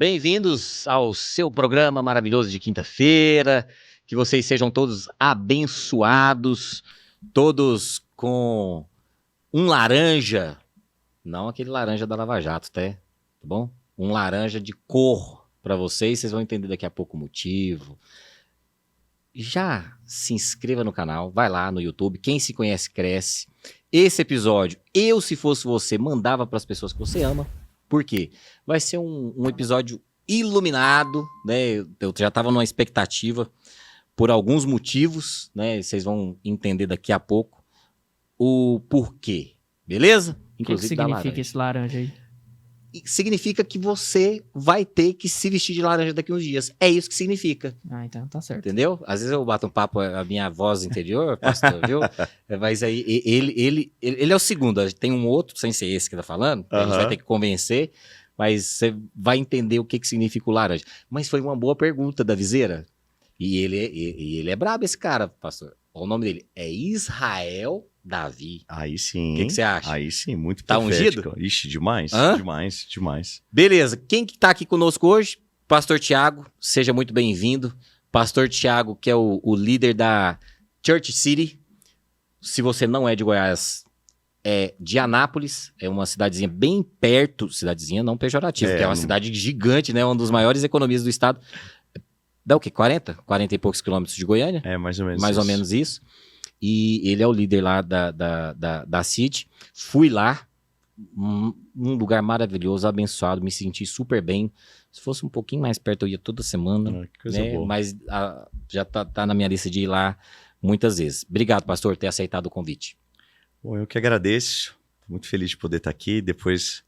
Bem-vindos ao seu programa maravilhoso de quinta-feira. Que vocês sejam todos abençoados, todos com um laranja, não aquele laranja da Lava Jato, tá bom? Um laranja de cor para vocês vão entender daqui a pouco o motivo. Já se inscreva no canal, vai lá no YouTube, quem se conhece cresce. Esse episódio, se fosse você, mandava para as pessoas que você ama. Por quê? Vai ser um episódio iluminado, né? Eu já estava numa expectativa por alguns motivos, né? Vocês vão entender daqui a pouco o porquê, beleza? O que significa esse laranja aí? Significa que você vai ter que se vestir de laranja daqui uns dias. É isso que significa. Ah, então tá certo. Entendeu? Às vezes eu bato um papo, a minha voz interior, pastor, viu? Mas aí ele é o segundo. Tem um outro, sem ser esse que tá falando, a gente vai ter que convencer, mas você vai entender o que significa o laranja. Mas foi uma boa pergunta da Viseira. E ele é brabo, esse cara, pastor. O nome dele é Israel Davi. Aí sim. O que você acha? Aí sim, muito tá profético. Ungido? Ixi, demais, Hã? demais. Beleza, quem que tá aqui conosco hoje? Pastor Tiago, seja muito bem-vindo. Pastor Tiago, que é o líder da Church City. Se você não é de Goiás, é de Anápolis. É uma cidadezinha bem perto, cidadezinha não pejorativa, que é uma cidade gigante, né? Uma das maiores economias do estado. Dá o quê? 40 e poucos quilômetros de Goiânia? É, mais ou menos mais isso. ou menos isso. E ele é o líder lá da City. Fui lá, um lugar maravilhoso, abençoado, me senti super bem. Se fosse um pouquinho mais perto, eu ia toda semana. Que coisa boa. Mas já tá na minha lista de ir lá muitas vezes. Obrigado, pastor, por ter aceitado o convite. Bom, eu que agradeço. Tô muito feliz de poder estar aqui, depois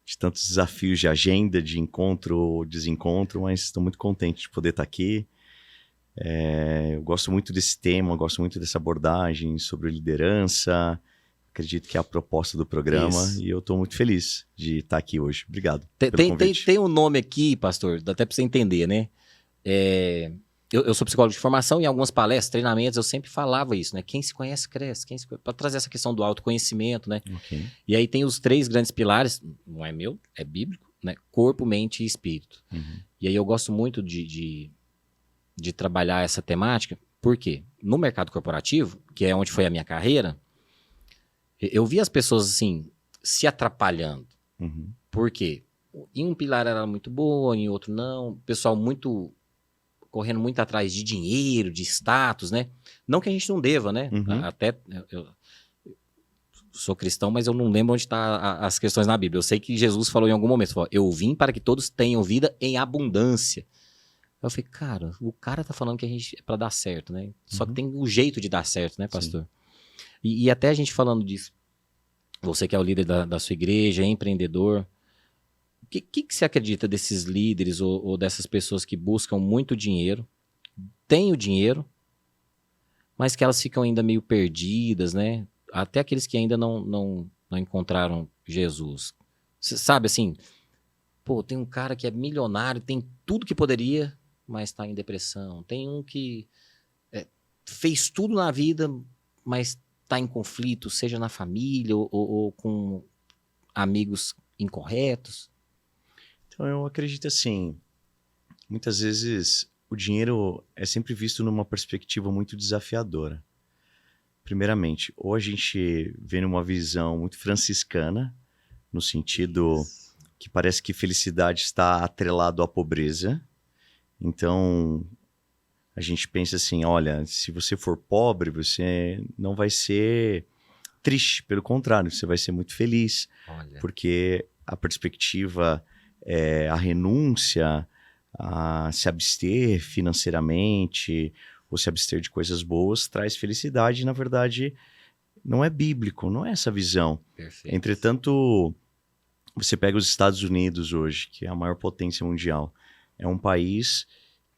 de tantos desafios de agenda, de encontro ou desencontro, mas estou muito contente de poder estar aqui. Eu gosto muito desse tema, gosto muito dessa abordagem sobre liderança. Acredito que é a proposta do programa. Isso. E eu estou muito feliz de estar aqui hoje. Obrigado pelo convite. Tem um nome aqui, pastor, dá até para você entender, né? Eu sou psicólogo de formação e em algumas palestras, treinamentos, eu sempre falava isso, né? Quem se conhece, cresce. Para trazer essa questão do autoconhecimento, né? Okay. E aí tem os 3 grandes pilares, não é meu, é bíblico, né? Corpo, mente e espírito. Uhum. E aí eu gosto muito de trabalhar essa temática, porque no mercado corporativo, que é onde foi a minha carreira, eu vi as pessoas, assim, se atrapalhando. Uhum. Por quê? Em um pilar era muito boa, em outro não. O pessoal correndo muito atrás de dinheiro, de status, né? Não que a gente não deva, né? Uhum. Até eu sou cristão, mas eu não lembro onde tá as questões na Bíblia. Eu sei que Jesus falou em algum momento, falou, eu vim para que todos tenham vida em abundância. Eu falei, cara, o cara tá falando que a gente é pra dar certo, né? Só que tem o jeito de dar certo, né, pastor? E até a gente falando disso, você que é o líder da sua igreja, é empreendedor, o que você acredita desses líderes ou dessas pessoas que buscam muito dinheiro, têm o dinheiro, mas que elas ficam ainda meio perdidas, né? Até aqueles que ainda não encontraram Jesus. Você sabe, assim, pô, tem um cara que é milionário, tem tudo que poderia, mas está em depressão. Tem um que fez tudo na vida, mas está em conflito, seja na família ou com amigos incorretos. Então eu acredito assim, muitas vezes o dinheiro é sempre visto numa perspectiva muito desafiadora. Primeiramente, ou a gente vê numa visão muito franciscana, no sentido que parece que felicidade está atrelado à pobreza. Então, a gente pensa assim, olha, se você for pobre, você não vai ser triste. Pelo contrário, você vai ser muito feliz. Olha. Porque a perspectiva é a renúncia, a se abster financeiramente, ou se abster de coisas boas, traz felicidade. E, na verdade, não é bíblico, não é essa visão. Perfeito. Entretanto, você pega os Estados Unidos hoje, que é a maior potência mundial. É um país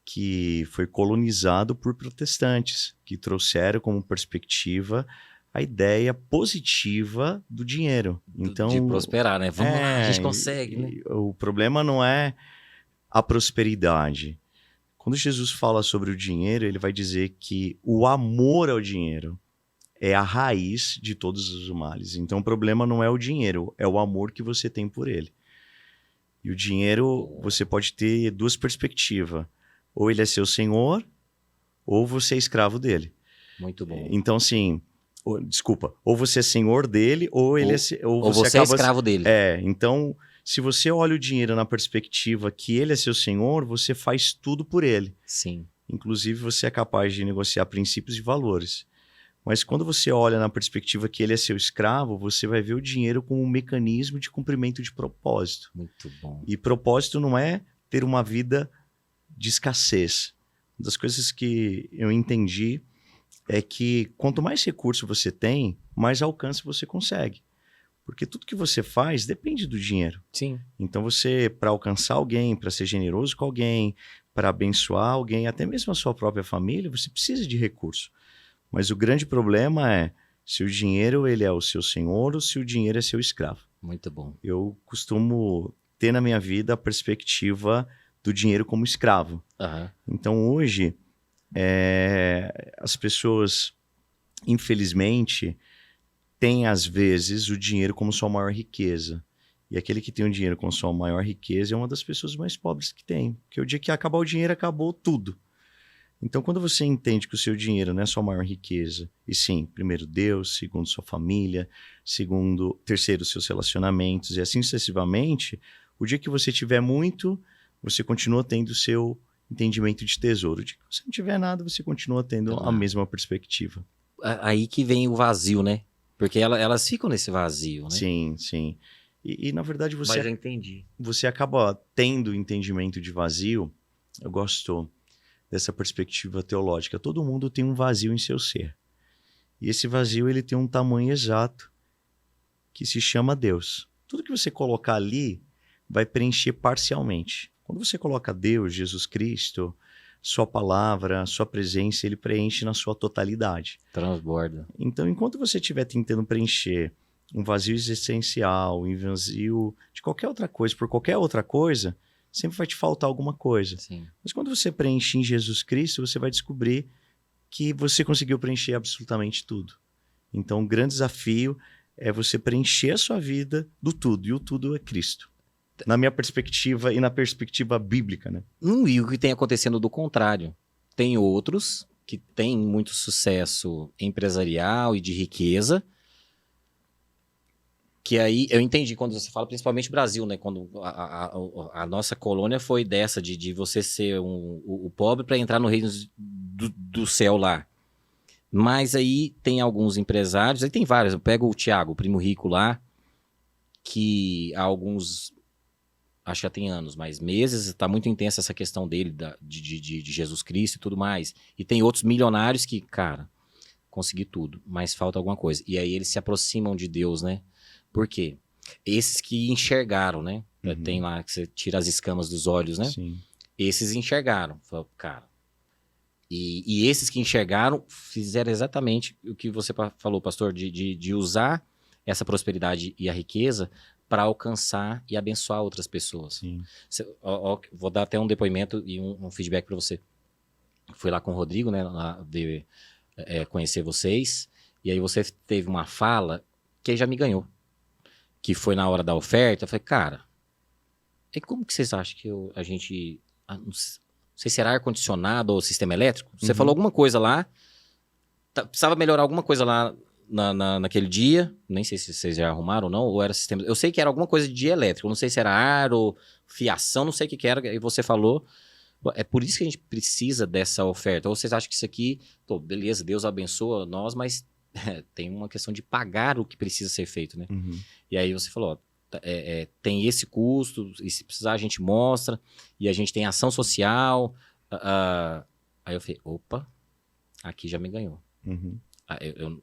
que foi colonizado por protestantes, que trouxeram como perspectiva a ideia positiva do dinheiro. Então, de prosperar, né? Vamos lá, a gente consegue, né? O problema não é a prosperidade. Quando Jesus fala sobre o dinheiro, ele vai dizer que o amor ao dinheiro é a raiz de todos os males. Então, o problema não é o dinheiro, é o amor que você tem por ele. E o dinheiro, você pode ter duas perspectivas. Ou ele é seu senhor, ou você é escravo dele. Muito bom. Então, assim, desculpa, ou você é senhor dele, ou ele ou você é escravo dele. Então, se você olha o dinheiro na perspectiva que ele é seu senhor, você faz tudo por ele. Sim. Inclusive, você é capaz de negociar princípios e valores. Mas quando você olha na perspectiva que ele é seu escravo, você vai ver o dinheiro como um mecanismo de cumprimento de propósito. Muito bom. E propósito não é ter uma vida de escassez. Uma das coisas que eu entendi é que quanto mais recurso você tem, mais alcance você consegue. Porque tudo que você faz depende do dinheiro. Sim. Então você, para alcançar alguém, para ser generoso com alguém, para abençoar alguém, até mesmo a sua própria família, você precisa de recurso. Mas o grande problema é se o dinheiro ele é o seu senhor ou se o dinheiro é seu escravo. Muito bom. Eu costumo ter na minha vida a perspectiva do dinheiro como escravo. Uhum. Então hoje, as pessoas, infelizmente, têm às vezes o dinheiro como sua maior riqueza. E aquele que tem o dinheiro como sua maior riqueza é uma das pessoas mais pobres que tem. Porque o dia que acabar o dinheiro, acabou tudo. Então, quando você entende que o seu dinheiro não é sua maior riqueza, e sim, primeiro Deus, segundo sua família, terceiro seus relacionamentos, e assim sucessivamente, o dia que você tiver muito, você continua tendo o seu entendimento de tesouro. O dia que você não tiver nada, você continua tendo a mesma perspectiva. Aí que vem o vazio, né? Porque elas ficam nesse vazio, né? Sim, sim. E na verdade, Mas eu entendi. Você acaba tendo entendimento de vazio. Eu gosto dessa perspectiva teológica. Todo mundo tem um vazio em seu ser. E esse vazio ele tem um tamanho exato que se chama Deus. Tudo que você colocar ali vai preencher parcialmente. Quando você coloca Deus, Jesus Cristo, sua palavra, sua presença, ele preenche na sua totalidade. Transborda. Então, enquanto você estiver tentando preencher um vazio existencial, um vazio de qualquer outra coisa, por qualquer outra coisa, sempre vai te faltar alguma coisa. Sim. Mas quando você preenche em Jesus Cristo, você vai descobrir que você conseguiu preencher absolutamente tudo. Então, o grande desafio é você preencher a sua vida do tudo. E o tudo é Cristo. Na minha perspectiva e na perspectiva bíblica, né? E o que tem acontecendo do contrário. Tem outros que têm muito sucesso empresarial e de riqueza, que aí eu entendi quando você fala, principalmente Brasil, né? Quando a nossa colônia foi dessa, de você ser o pobre para entrar no reino do céu lá. Mas aí tem alguns empresários, aí tem vários. Eu pego o Thiago, o primo rico lá, que há alguns, acho que já tem anos, mas meses, está muito intensa essa questão dele, de Jesus Cristo e tudo mais. E tem outros milionários que, cara, consegui tudo, mas falta alguma coisa. E aí eles se aproximam de Deus, né? Por quê? Esses que enxergaram, né? Uhum. Tem lá que você tira as escamas dos olhos, né? Sim. Esses enxergaram. Falaram, cara. E esses que enxergaram fizeram exatamente o que você falou, pastor, de usar essa prosperidade e a riqueza para alcançar e abençoar outras pessoas. Sim. Vou dar até um depoimento e um feedback para você. Fui lá com o Rodrigo, né? Lá conhecer vocês. E aí você teve uma fala que já me ganhou. Que foi na hora da oferta, eu falei, cara, e como que vocês acham que a gente... Não sei se era ar-condicionado ou sistema elétrico. Você falou alguma coisa lá, precisava melhorar alguma coisa lá naquele dia, nem sei se vocês já arrumaram ou não, ou era sistema... Eu sei que era alguma coisa de elétrico, não sei se era ar ou fiação, não sei o que era, e você falou, é por isso que a gente precisa dessa oferta. Ou vocês acham que isso aqui, beleza, Deus abençoa nós, mas... tem uma questão de pagar o que precisa ser feito, né? Uhum. E aí você falou, tem esse custo, e se precisar a gente mostra, e a gente tem ação social. Aí eu falei, opa, aqui já me ganhou. Uhum. Eu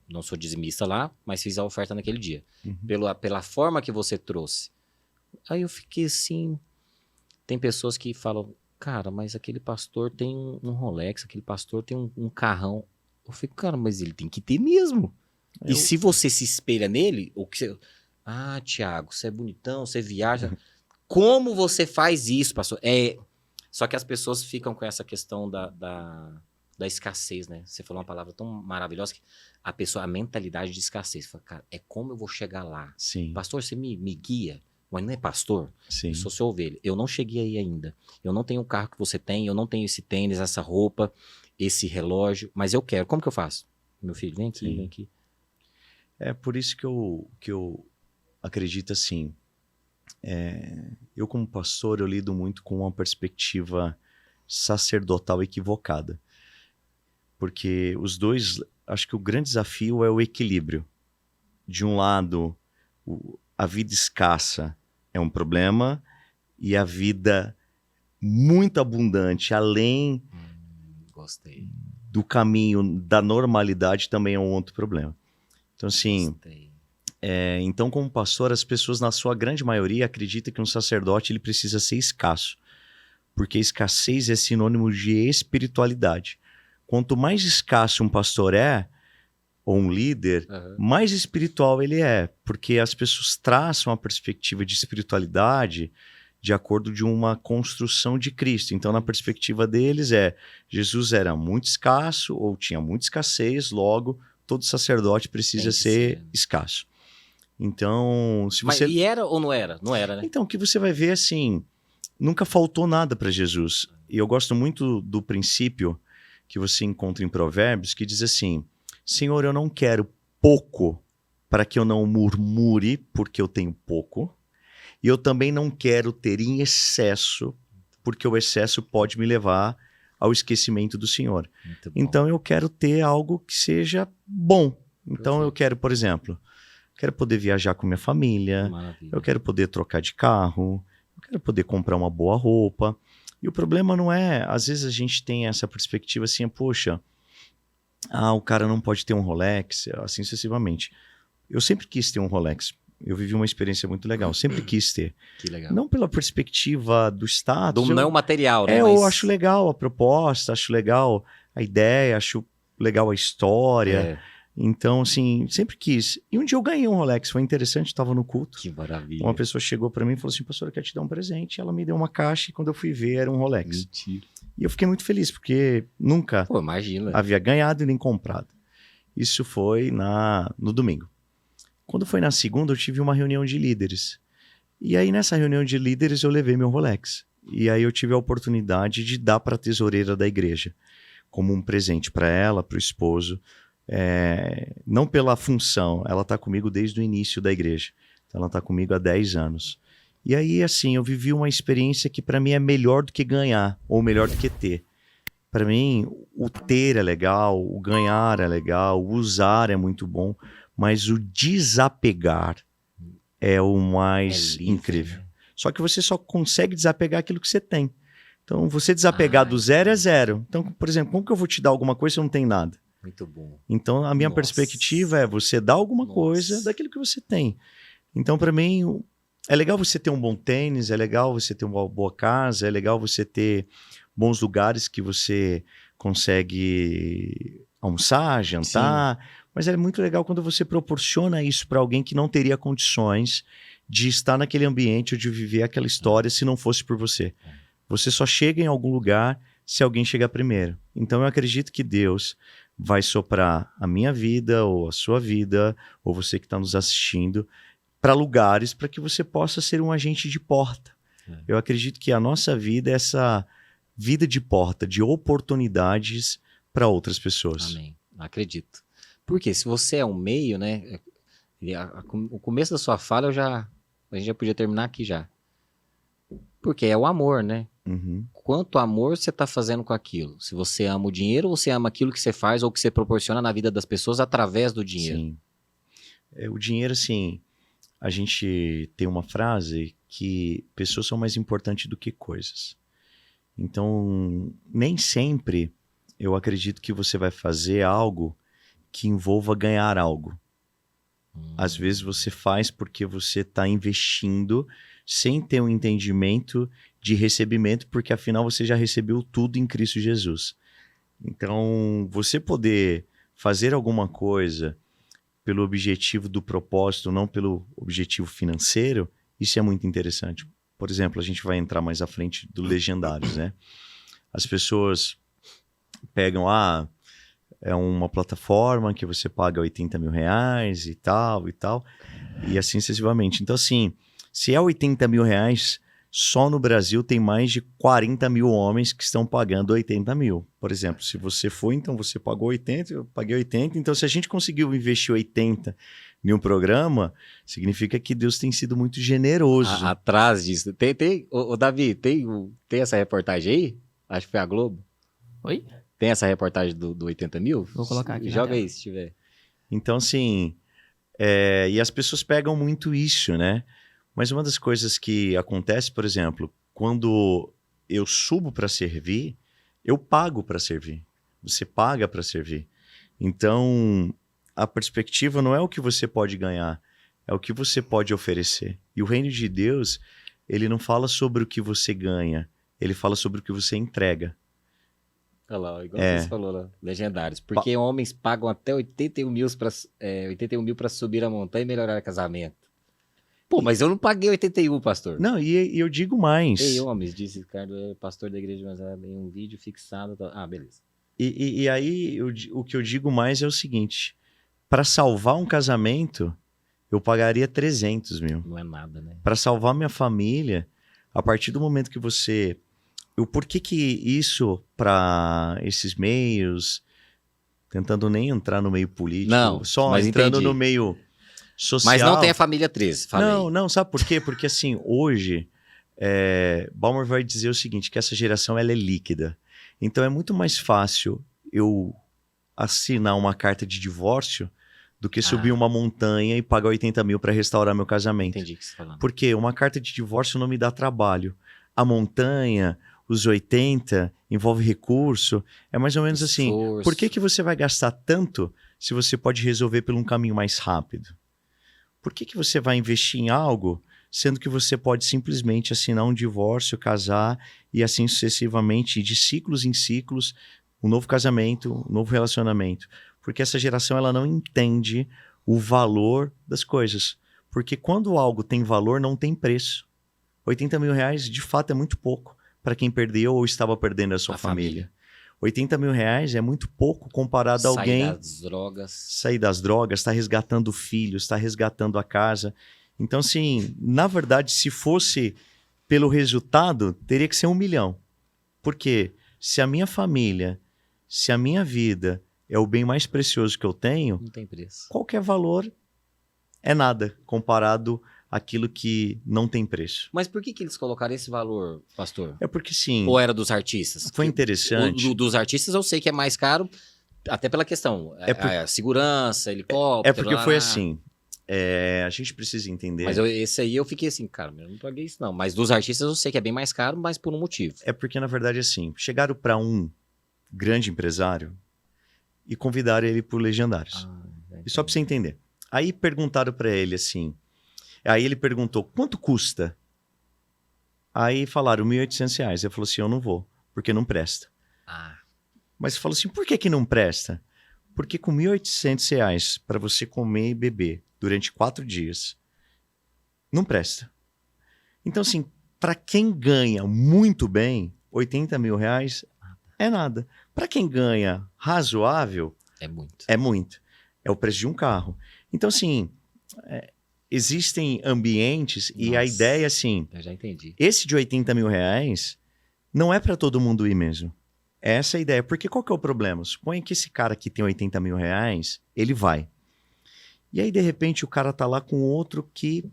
não sou dizimista lá, mas fiz a oferta naquele dia. Uhum. Pela forma que você trouxe. Aí eu fiquei assim, tem pessoas que falam, cara, mas aquele pastor tem um Rolex, aquele pastor tem um carrão. Eu falei, cara, mas ele tem que ter mesmo. E se você se espelha nele, ou que você... Ah, Thiago, você é bonitão, você viaja. Como você faz isso, pastor? Só que as pessoas ficam com essa questão da escassez, né? Você falou uma palavra tão maravilhosa que a mentalidade de escassez. Fala, cara, como eu vou chegar lá? Sim. Pastor, você me guia? Mas não é pastor? Sim. Eu sou sua ovelha. Eu não cheguei aí ainda. Eu não tenho o carro que você tem, eu não tenho esse tênis, essa roupa, esse relógio, mas eu quero. Como que eu faço? Meu filho, vem aqui, Sim. vem aqui. É por isso que eu acredito assim. Eu, como pastor, eu lido muito com uma perspectiva sacerdotal equivocada. Porque os dois, acho que o grande desafio é o equilíbrio. De um lado, a vida escassa é um problema e a vida muito abundante, além Gostei. do caminho da normalidade, também é um outro problema. Então, assim, Gostei. então, como pastor, as pessoas, na sua grande maioria, acreditam que um sacerdote ele precisa ser escasso, porque escassez é sinônimo de espiritualidade. Quanto mais escasso um pastor é, ou um líder, mais espiritual ele é, porque as pessoas traçam a perspectiva de espiritualidade de acordo de uma construção de Cristo. Então, na perspectiva deles Jesus era muito escasso ou tinha muita escassez, logo, todo sacerdote precisa ser escasso. Então, se você... Mas e era ou não era? Não era, né? Então, o que você vai ver, assim, nunca faltou nada para Jesus. E eu gosto muito do princípio que você encontra em Provérbios, que diz assim: Senhor, eu não quero pouco para que eu não murmure porque eu tenho pouco, e eu também não quero ter em excesso, porque o excesso pode me levar ao esquecimento do Senhor. Então eu quero ter algo que seja bom. Então eu quero, por exemplo, quero poder viajar com minha família, eu quero poder trocar de carro, eu quero poder comprar uma boa roupa. E o problema não é, às vezes a gente tem essa perspectiva assim, poxa, o cara não pode ter um Rolex, assim sucessivamente. Eu sempre quis ter um Rolex. Eu vivi uma experiência muito legal. Sempre quis ter. Que legal. Não pela perspectiva do status. Não material, né? Eu acho legal a proposta, acho legal a ideia, acho legal a história. Então, assim, sempre quis. E um dia eu ganhei um Rolex. Foi interessante, estava no culto. Que maravilha. Uma pessoa chegou para mim e falou assim: pastor, eu quero te dar um presente. Ela me deu uma caixa e quando eu fui ver era um Rolex. Mentira. E eu fiquei muito feliz, porque nunca havia ganhado e nem comprado. Isso foi no domingo. Quando foi na segunda, eu tive uma reunião de líderes. E aí, nessa reunião de líderes, eu levei meu Rolex. E aí eu tive a oportunidade de dar para a tesoureira da igreja, como um presente para ela, para o esposo. Não pela função, ela está comigo desde o início da igreja. Então, ela está comigo há 10 anos. E aí, assim, eu vivi uma experiência que para mim é melhor do que ganhar, ou melhor do que ter. Para mim, o ter é legal, o ganhar é legal, o usar é muito bom, mas o desapegar é o mais incrível. Né? Só que você só consegue desapegar aquilo que você tem. Então, você desapegar do zero é zero. Então, por exemplo, como que eu vou te dar alguma coisa se eu não tenho nada? Muito bom. Então, a minha perspectiva é você dar alguma coisa daquilo que você tem. Então, para mim, é legal você ter um bom tênis, é legal você ter uma boa casa, é legal você ter bons lugares que você consegue almoçar, jantar. Sim. Mas é muito legal quando você proporciona isso para alguém que não teria condições de estar naquele ambiente ou de viver aquela história se não fosse por você. Você só chega em algum lugar se alguém chegar primeiro. Então eu acredito que Deus vai soprar a minha vida ou a sua vida, ou você que está nos assistindo, para lugares para que você possa ser um agente de porta. Eu acredito que a nossa vida é essa vida de porta, de oportunidades para outras pessoas. Amém. Acredito. Porque se você é um meio, né? O começo da sua fala a gente já podia terminar aqui já. Porque é o amor, né? Uhum. Quanto amor você está fazendo com aquilo? Se você ama o dinheiro ou você ama aquilo que você faz ou que você proporciona na vida das pessoas através do dinheiro? Sim. O dinheiro, assim, a gente tem uma frase que pessoas são mais importantes do que coisas. Então, nem sempre eu acredito que você vai fazer algo que envolva ganhar algo. Às vezes você faz porque você está investindo sem ter um entendimento de recebimento, porque afinal você já recebeu tudo em Cristo Jesus. Então, você poder fazer alguma coisa pelo objetivo do propósito, não pelo objetivo financeiro, isso é muito interessante. Por exemplo, a gente vai entrar mais à frente do Legendários, né? As pessoas pegam, é uma plataforma que você paga 80 mil reais e tal, e assim sucessivamente. Então, assim, Se é 80 mil reais, só no Brasil tem mais de 40 mil homens que estão pagando 80 mil. Por exemplo, se você foi, então você pagou 80, eu paguei 80. Então, se a gente conseguiu investir 80 em um programa, significa que Deus tem sido muito generoso. Atrás disso. Ô, Davi, tem essa reportagem aí? Acho que foi a Globo. Oi? Tem essa reportagem do 80 mil? Vou colocar aqui na Joga tela. aí, se tiver. Então, assim, e as pessoas pegam muito isso, né? Mas uma das coisas que acontece, por exemplo, quando eu subo para servir, eu pago para servir. Você paga para servir. Então, a perspectiva não é o que você pode ganhar, é o que você pode oferecer. E o reino de Deus, ele não fala sobre o que você ganha, ele fala sobre o que você entrega. Olha lá, igual você falou lá, legendários. Porque homens pagam até 81 mil para subir a montanha e melhorar o casamento. Pô, mas eu não paguei 81, pastor. Não, e eu digo mais. Ei, homens, disse Ricardo, é pastor da igreja, mas em um vídeo fixado. Ah, beleza. E aí, o que eu digo mais é o seguinte: para salvar um casamento, eu pagaria 300 mil. Não é nada, né? Para salvar minha família, a partir do momento que você... Por que isso, para esses meios, tentando nem entrar no meio político, não, só mas entrando entendi. no meio social... Mas não tem a família 13, falei. Não, sabe por quê? Porque assim, hoje, Balmer vai dizer o seguinte, que essa geração ela é líquida. Então é muito mais fácil eu assinar uma carta de divórcio do que subir uma montanha e pagar 80 mil para restaurar meu casamento. Entendi o que você está falando. Porque uma carta de divórcio não me dá trabalho. A montanha, os 80, envolve recurso. É mais ou menos assim. Por que você vai gastar tanto se você pode resolver por um caminho mais rápido? Por que você vai investir em algo sendo que você pode simplesmente assinar um divórcio, casar e assim sucessivamente, de ciclos em ciclos, um novo casamento, um novo relacionamento? Porque essa geração ela não entende o valor das coisas. Porque quando algo tem valor, não tem preço. 80 mil reais, de fato, é muito pouco para quem perdeu ou estava perdendo a sua família. 80 mil reais é muito pouco comparado a alguém... Sair das drogas, está resgatando o filho, está resgatando a casa. Então, assim, na verdade, se fosse pelo resultado, teria que ser 1 milhão. Porque se a minha família, se a minha vida é o bem mais precioso que eu tenho, não tem preço. Qualquer valor é nada comparado àquilo que não tem preço. Mas por que eles colocaram esse valor, pastor? É porque sim. Ou era dos artistas? Foi interessante. Dos artistas eu sei que é mais caro, até pela questão. Segurança, helicóptero... É porque foi assim. A gente precisa entender... Mas esse aí eu fiquei assim, cara, eu não paguei isso não. Mas dos artistas eu sei que é bem mais caro, mas por um motivo. É porque, na verdade, assim, chegaram para um grande empresário e convidaram ele por Legendários. E só para você entender. Aí perguntaram para ele assim... Aí ele perguntou, quanto custa? Aí falaram, R$1.800. Ele falou assim, eu não vou, porque não presta. Mas falou assim, por que não presta? Porque com R$1.800 para você comer e beber durante 4 dias, não presta. Então, assim, para quem ganha muito bem, 80 mil reais é nada. Para quem ganha razoável, é muito. É muito. É o preço de um carro. Então, assim, existem ambientes e a ideia, assim... Eu já entendi. Esse de 80 mil reais não é para todo mundo ir mesmo. Essa é a ideia. Porque qual que é o problema? Suponha que esse cara que tem 80 mil reais, ele vai. E aí, de repente, o cara tá lá com outro que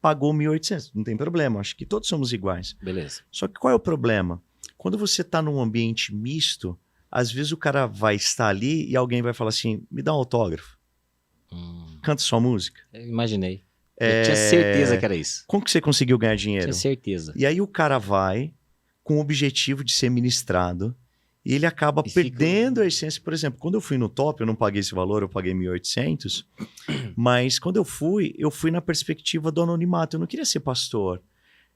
pagou 1.800. Não tem problema, acho que todos somos iguais. Beleza. Só que qual é o problema? Quando você tá num ambiente misto, às vezes o cara vai estar ali e alguém vai falar assim, me dá um autógrafo. Canta sua música. Eu imaginei. Eu tinha certeza que era isso. Como que você conseguiu ganhar dinheiro? Tinha certeza. E aí o cara vai com o objetivo de ser ministrado e ele acaba perdendo a essência. Por exemplo, quando eu fui no top, eu não paguei esse valor, eu paguei 1.800, mas quando eu fui na perspectiva do anonimato. Eu não queria ser pastor.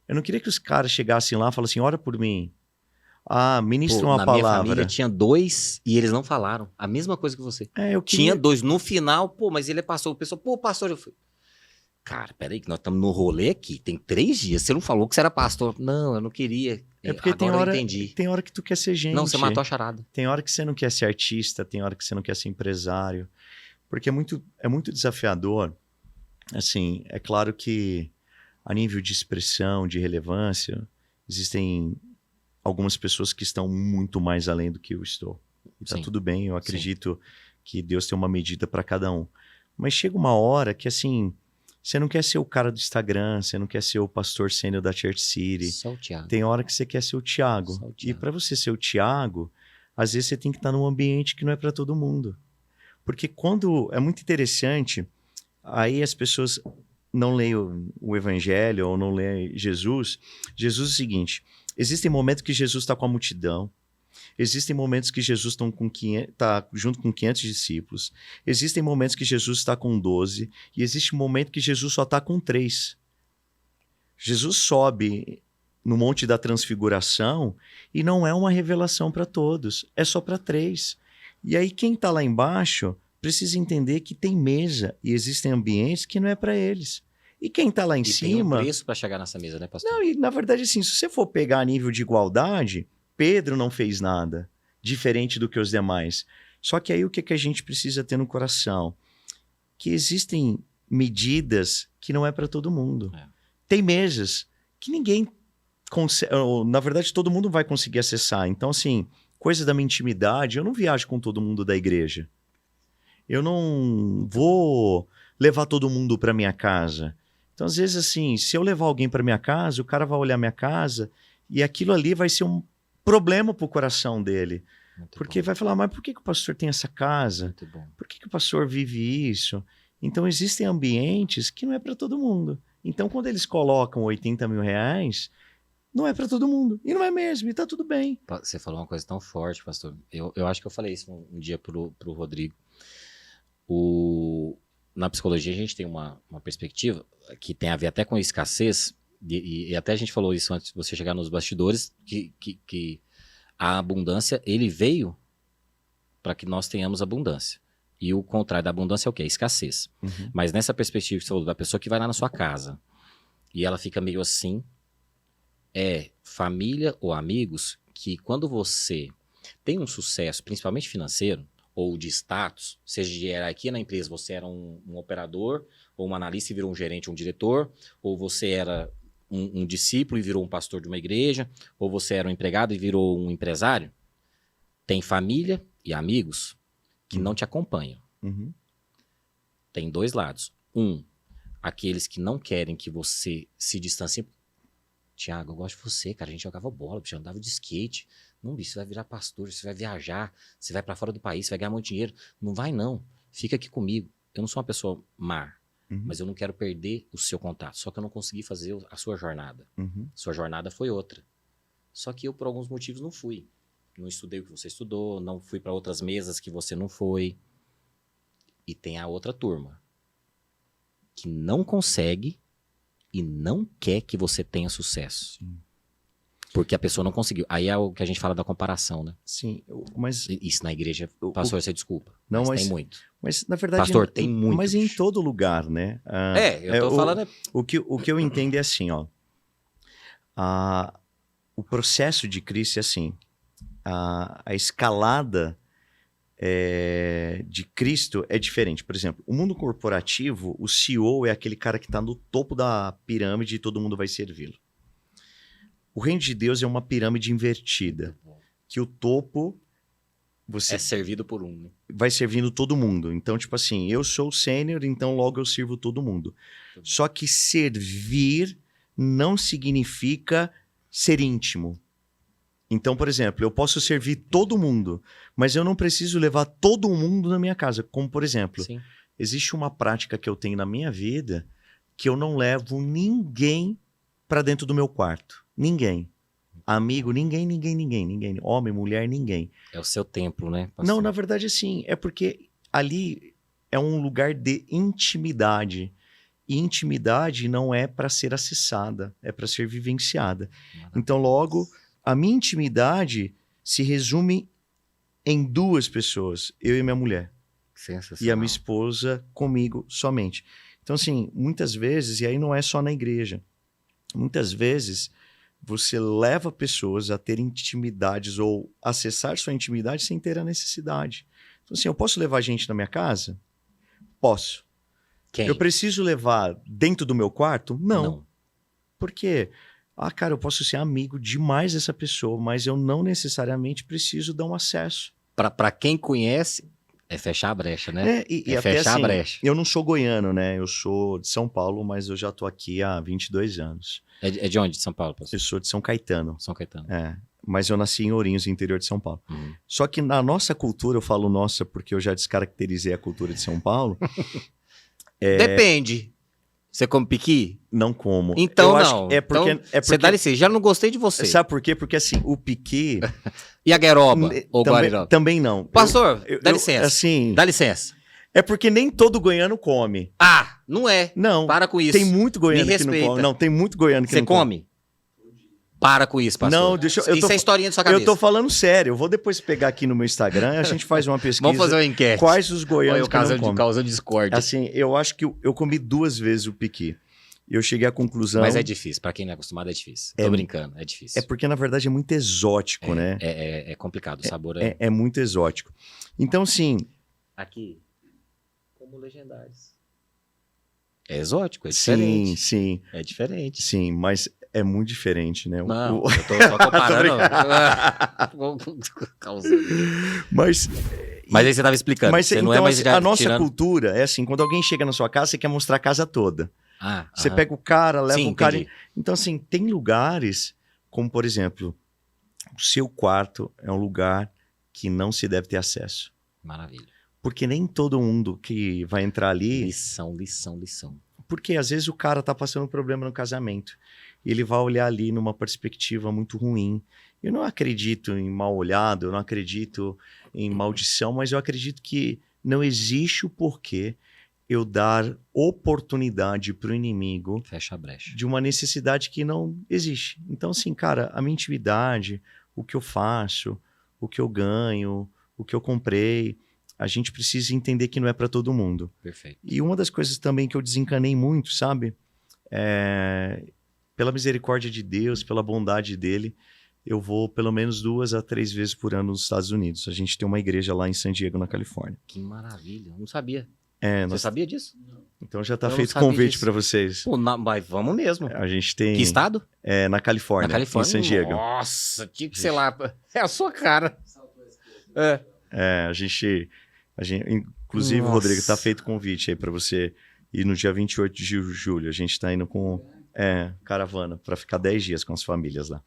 Eu não queria que os caras chegassem lá e falassem, ora por mim. Ministra uma palavra. Na minha família tinha 2 e eles não falaram. A mesma coisa que você. Eu queria... Tinha 2. No final, mas ele é pastor. O pessoal, pastor, eu fui... Cara, peraí que nós estamos no rolê aqui. Tem 3 dias. Você não falou que você era pastor. Não, eu não queria. É porque agora eu entendi. Tem hora que tu quer ser gente. Não, você matou a charada. Tem hora que você não quer ser artista, tem hora que você não quer ser empresário. Porque é muito desafiador. Assim, é claro que a nível de expressão, de relevância, existem algumas pessoas que estão muito mais além do que eu estou. E tá tudo bem, eu acredito que Deus tem uma medida para cada um. Mas chega uma hora que, assim, você não quer ser o cara do Instagram, você não quer ser o pastor sênior da Church City. Só o Thiago. Tem hora que você quer ser o Thiago. E para você ser o Thiago, às vezes você tem que estar num ambiente que não é para todo mundo. Porque quando... É muito interessante, aí as pessoas não leem o Evangelho ou não leem Jesus. Jesus é o seguinte, existem momentos que Jesus está com a multidão, existem momentos que Jesus está junto com 500 discípulos, existem momentos que Jesus está com 12 e existe um momento que Jesus só está com 3. Jesus sobe no Monte da Transfiguração e não é uma revelação para todos, é só para 3. E aí quem está lá embaixo precisa entender que tem mesa e existem ambientes que não é para eles. E quem está lá em cima... tem um preço para chegar nessa mesa, né, pastor? Não, e na verdade, assim, se você for pegar a nível de igualdade, Pedro não fez nada diferente do que os demais. Só que aí o que a gente precisa ter no coração? Que existem medidas que não é para todo mundo. Tem mesas que ninguém consegue... Na verdade, todo mundo vai conseguir acessar. Então, assim, coisa da minha intimidade, eu não viajo com todo mundo da igreja. Eu não vou levar todo mundo para minha casa. Então, às vezes, assim, se eu levar alguém para minha casa, o cara vai olhar minha casa e aquilo ali vai ser um problema para o coração dele. Porque vai falar, mas por que o pastor tem essa casa? Por que o pastor vive isso? Então, existem ambientes que não é para todo mundo. Então, quando eles colocam 80 mil reais, não é para todo mundo. E não é mesmo, e tá tudo bem. Você falou uma coisa tão forte, pastor. Eu acho que eu falei isso um dia pro Rodrigo. Na psicologia, a gente tem uma perspectiva que tem a ver até com escassez, e até a gente falou isso antes de você chegar nos bastidores, que a abundância, ele veio para que nós tenhamos abundância. E o contrário da abundância é o quê? A escassez. Uhum. Mas nessa perspectiva que você falou, da pessoa que vai lá na sua casa, e ela fica meio assim, família ou amigos que quando você tem um sucesso, principalmente financeiro, ou de status, seja de hierarquia na empresa, você era um operador, ou um analista e virou um gerente, um diretor, ou você era um discípulo e virou um pastor de uma igreja, ou você era um empregado e virou um empresário, tem família e amigos que não te acompanham. Uhum. Tem dois lados. Aqueles que não querem que você se distancie. Tiago, eu gosto de você, cara, a gente jogava bola, você andava de skate. Não, bicho, você vai virar pastor, você vai viajar, você vai pra fora do país, você vai ganhar muito dinheiro. Não vai, não. Fica aqui comigo. Eu não sou uma pessoa má, mas eu não quero perder o seu contato. Só que eu não consegui fazer a sua jornada. Sua jornada foi outra. Só que eu, por alguns motivos, não fui. Não estudei o que você estudou, não fui para outras mesas que você não foi. E tem a outra turma que não consegue e não quer que você tenha sucesso. Sim. Porque a pessoa não conseguiu. Aí é o que a gente fala da comparação, né? Sim, mas... Isso na igreja, pastor, você desculpa. Não, mas tem muito. Mas, na verdade... Pastor, tem muito. Mas em todo lugar, né? Eu tô falando... O que eu entendo é assim, ó. O processo de Cristo é assim. A escalada de Cristo é diferente. Por exemplo, o mundo corporativo, o CEO é aquele cara que está no topo da pirâmide e todo mundo vai servi-lo. O reino de Deus é uma pirâmide invertida, que o topo você é servido por um, né? Vai servindo todo mundo. Então, tipo assim, eu sou o sênior, então logo eu sirvo todo mundo. Só que servir não significa ser íntimo. Então, por exemplo, eu posso servir todo mundo, mas eu não preciso levar todo mundo na minha casa. Como, por exemplo, Sim. Existe uma prática que eu tenho na minha vida que eu não levo ninguém para dentro do meu quarto. Ninguém. Amigo, ninguém. Homem, mulher, ninguém. É o seu templo, né, pastor? Não, na verdade, assim, é porque ali é um lugar de intimidade. E intimidade não é para ser acessada, é para ser vivenciada. Então, logo, a minha intimidade se resume em 2 pessoas, eu e minha mulher. Sensacional. E a minha esposa comigo somente. Então, assim, muitas vezes, e aí não é só na igreja, muitas vezes você leva pessoas a ter intimidades ou acessar sua intimidade sem ter a necessidade. Então, assim, eu posso levar gente na minha casa? Posso. Quem? Eu preciso levar dentro do meu quarto? Não. Por quê? Ah, cara, eu posso ser amigo demais dessa pessoa, mas eu não necessariamente preciso dar um acesso. Pra quem conhece, é fechar a brecha, né? E É até fechar a assim, brecha. eu não sou goiano, né? Eu sou de São Paulo, mas eu já tô aqui há 22 anos. É de onde? De São Paulo, pastor? Eu sou de São Caetano. São Caetano. Mas eu nasci em Ourinhos, interior de São Paulo. Uhum. Só que na nossa cultura, eu falo nossa porque eu já descaracterizei a cultura de São Paulo. Depende. Você come piqui? Não como. Então eu não. Acho que Então, é você dá licença, já não gostei de você. Sabe por quê? Porque assim, o piqui... E a gueroba? Ou guariroba? Também não. Pastor, dá licença. Assim, Dá licença. é porque nem todo goiano come. Ah, não é. Não. Para com isso. Tem muito goiano Me que não respeita. come. Não, tem muito goiano que Você não come? Para com isso, pastor. Não, deixa eu... Isso é historinha da sua cabeça. Eu tô falando sério. Eu vou depois pegar aqui no meu Instagram e a gente faz uma pesquisa. Vamos fazer uma enquete. Quais os goianos Olha, que não comem. causando discórdia. Assim, eu acho que eu comi 2 vezes o piqui. Eu cheguei à conclusão... Mas é difícil. Pra quem não é acostumado, é difícil. Tô brincando, é difícil. É porque, na verdade, é muito exótico, né? É complicado. O sabor É muito exótico. Então, sim... Aqui, como legendários. É exótico, é diferente. Sim. É diferente. Sim, mas é muito diferente, né? Não, eu tô só comparando. Mas aí você tava explicando. Mas você então, não é mais assim, já a nossa tirando... cultura é assim, quando alguém chega na sua casa, você quer mostrar a casa toda. Você aham. pega o cara, leva Sim, o cara... entendi. Então, assim, tem lugares, como por exemplo, o seu quarto é um lugar que não se deve ter acesso. Maravilha. Porque nem todo mundo que vai entrar ali... Lição. Porque às vezes o cara tá passando um problema no casamento. E ele vai olhar ali numa perspectiva muito ruim. Eu não acredito em mal olhado, eu não acredito em maldição, mas eu acredito que não existe o porquê eu dar oportunidade para o inimigo Fecha a brecha. de uma necessidade que não existe. Então, assim, cara, a minha intimidade, o que eu faço, o que eu ganho, o que eu comprei, a gente precisa entender que não é para todo mundo. Perfeito. E uma das coisas também que eu desencanei muito, sabe? Pela misericórdia de Deus, pela bondade dele, eu vou pelo menos 2 a 3 vezes por ano nos Estados Unidos. A gente tem uma igreja lá em San Diego, na Califórnia. Que maravilha. Não sabia. Você Nós... sabia disso? Então já tá Eu não feito sabia convite disso. para vocês. Pô, mas vamos mesmo. A gente tem... Que estado? Na Califórnia, Na Califórnia. em San Diego. Nossa, tinha que ser lá. É a sua cara. A gente inclusive, Nossa. Rodrigo, tá feito convite aí para você ir no dia 28 de julho. A gente tá indo com caravana para ficar 10 dias com as famílias lá.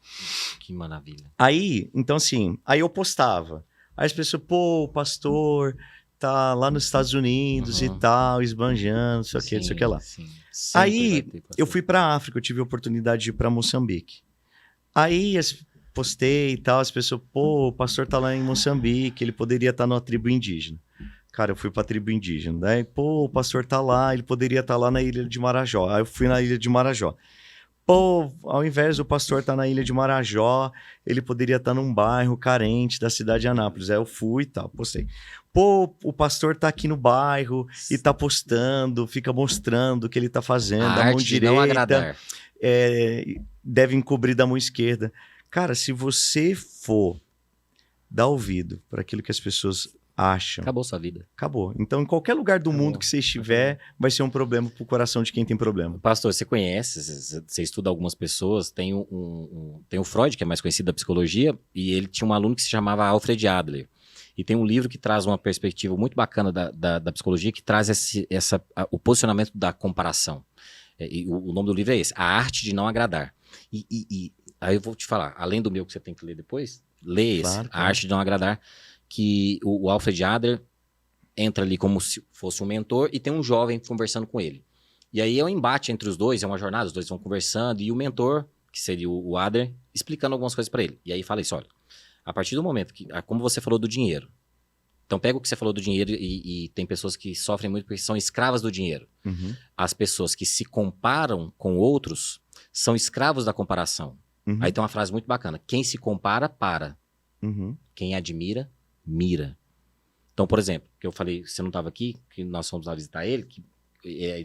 Que maravilha. Aí, então assim, aí eu postava. Aí as pessoas, pô, o pastor tá lá nos Estados Unidos e tal, esbanjando, não sei o que, não sei o que lá. Sim. Aí eu fui pra África, eu tive a oportunidade de ir pra Moçambique. Aí postei e tal, as pessoas, pô, o pastor tá lá em Moçambique, ele poderia estar numa tribo indígena. Cara, eu fui pra tribo indígena. Daí, pô, o pastor tá lá, ele poderia estar lá na ilha de Marajó. Aí eu fui na ilha de Marajó. Pô, ao invés do pastor estar na ilha de Marajó, ele poderia estar num bairro carente da cidade de Anápolis. Aí eu fui e tal, postei. Pô, o pastor tá aqui no bairro e tá postando, fica mostrando o que ele tá fazendo. A da mão arte de direita, não agradar. deve encobrir da mão esquerda. Cara, se você for dar ouvido para aquilo que as pessoas acham... Acabou sua vida. Acabou. Então, em qualquer lugar do mundo que você estiver, vai ser um problema pro coração de quem tem problema. Pastor, você conhece, você estuda algumas pessoas, tem tem o Freud, que é mais conhecido da psicologia, e ele tinha um aluno que se chamava Alfred Adler. E tem um livro que traz uma perspectiva muito bacana da psicologia, que traz o posicionamento da comparação. E o nome do livro é esse, A Arte de Não Agradar. E aí eu vou te falar, além do meu que você tem que ler depois, lê esse, Claro. A Arte de Não Agradar, que o Alfred Adler entra ali como se fosse um mentor e tem um jovem conversando com ele. E aí é um embate entre os dois, é uma jornada, os dois vão conversando e o mentor, que seria o Adler, explicando algumas coisas para ele. E aí fala isso, olha, a partir do momento que, como você falou do dinheiro, então pega o que você falou do dinheiro e tem pessoas que sofrem muito porque são escravas do dinheiro. Uhum. As pessoas que se comparam com outros são escravos da comparação. Uhum. Aí tem uma frase muito bacana, quem se compara, para. Uhum. Quem admira, mira. Então, por exemplo, que eu falei, você não estava aqui, que nós fomos lá visitar ele, que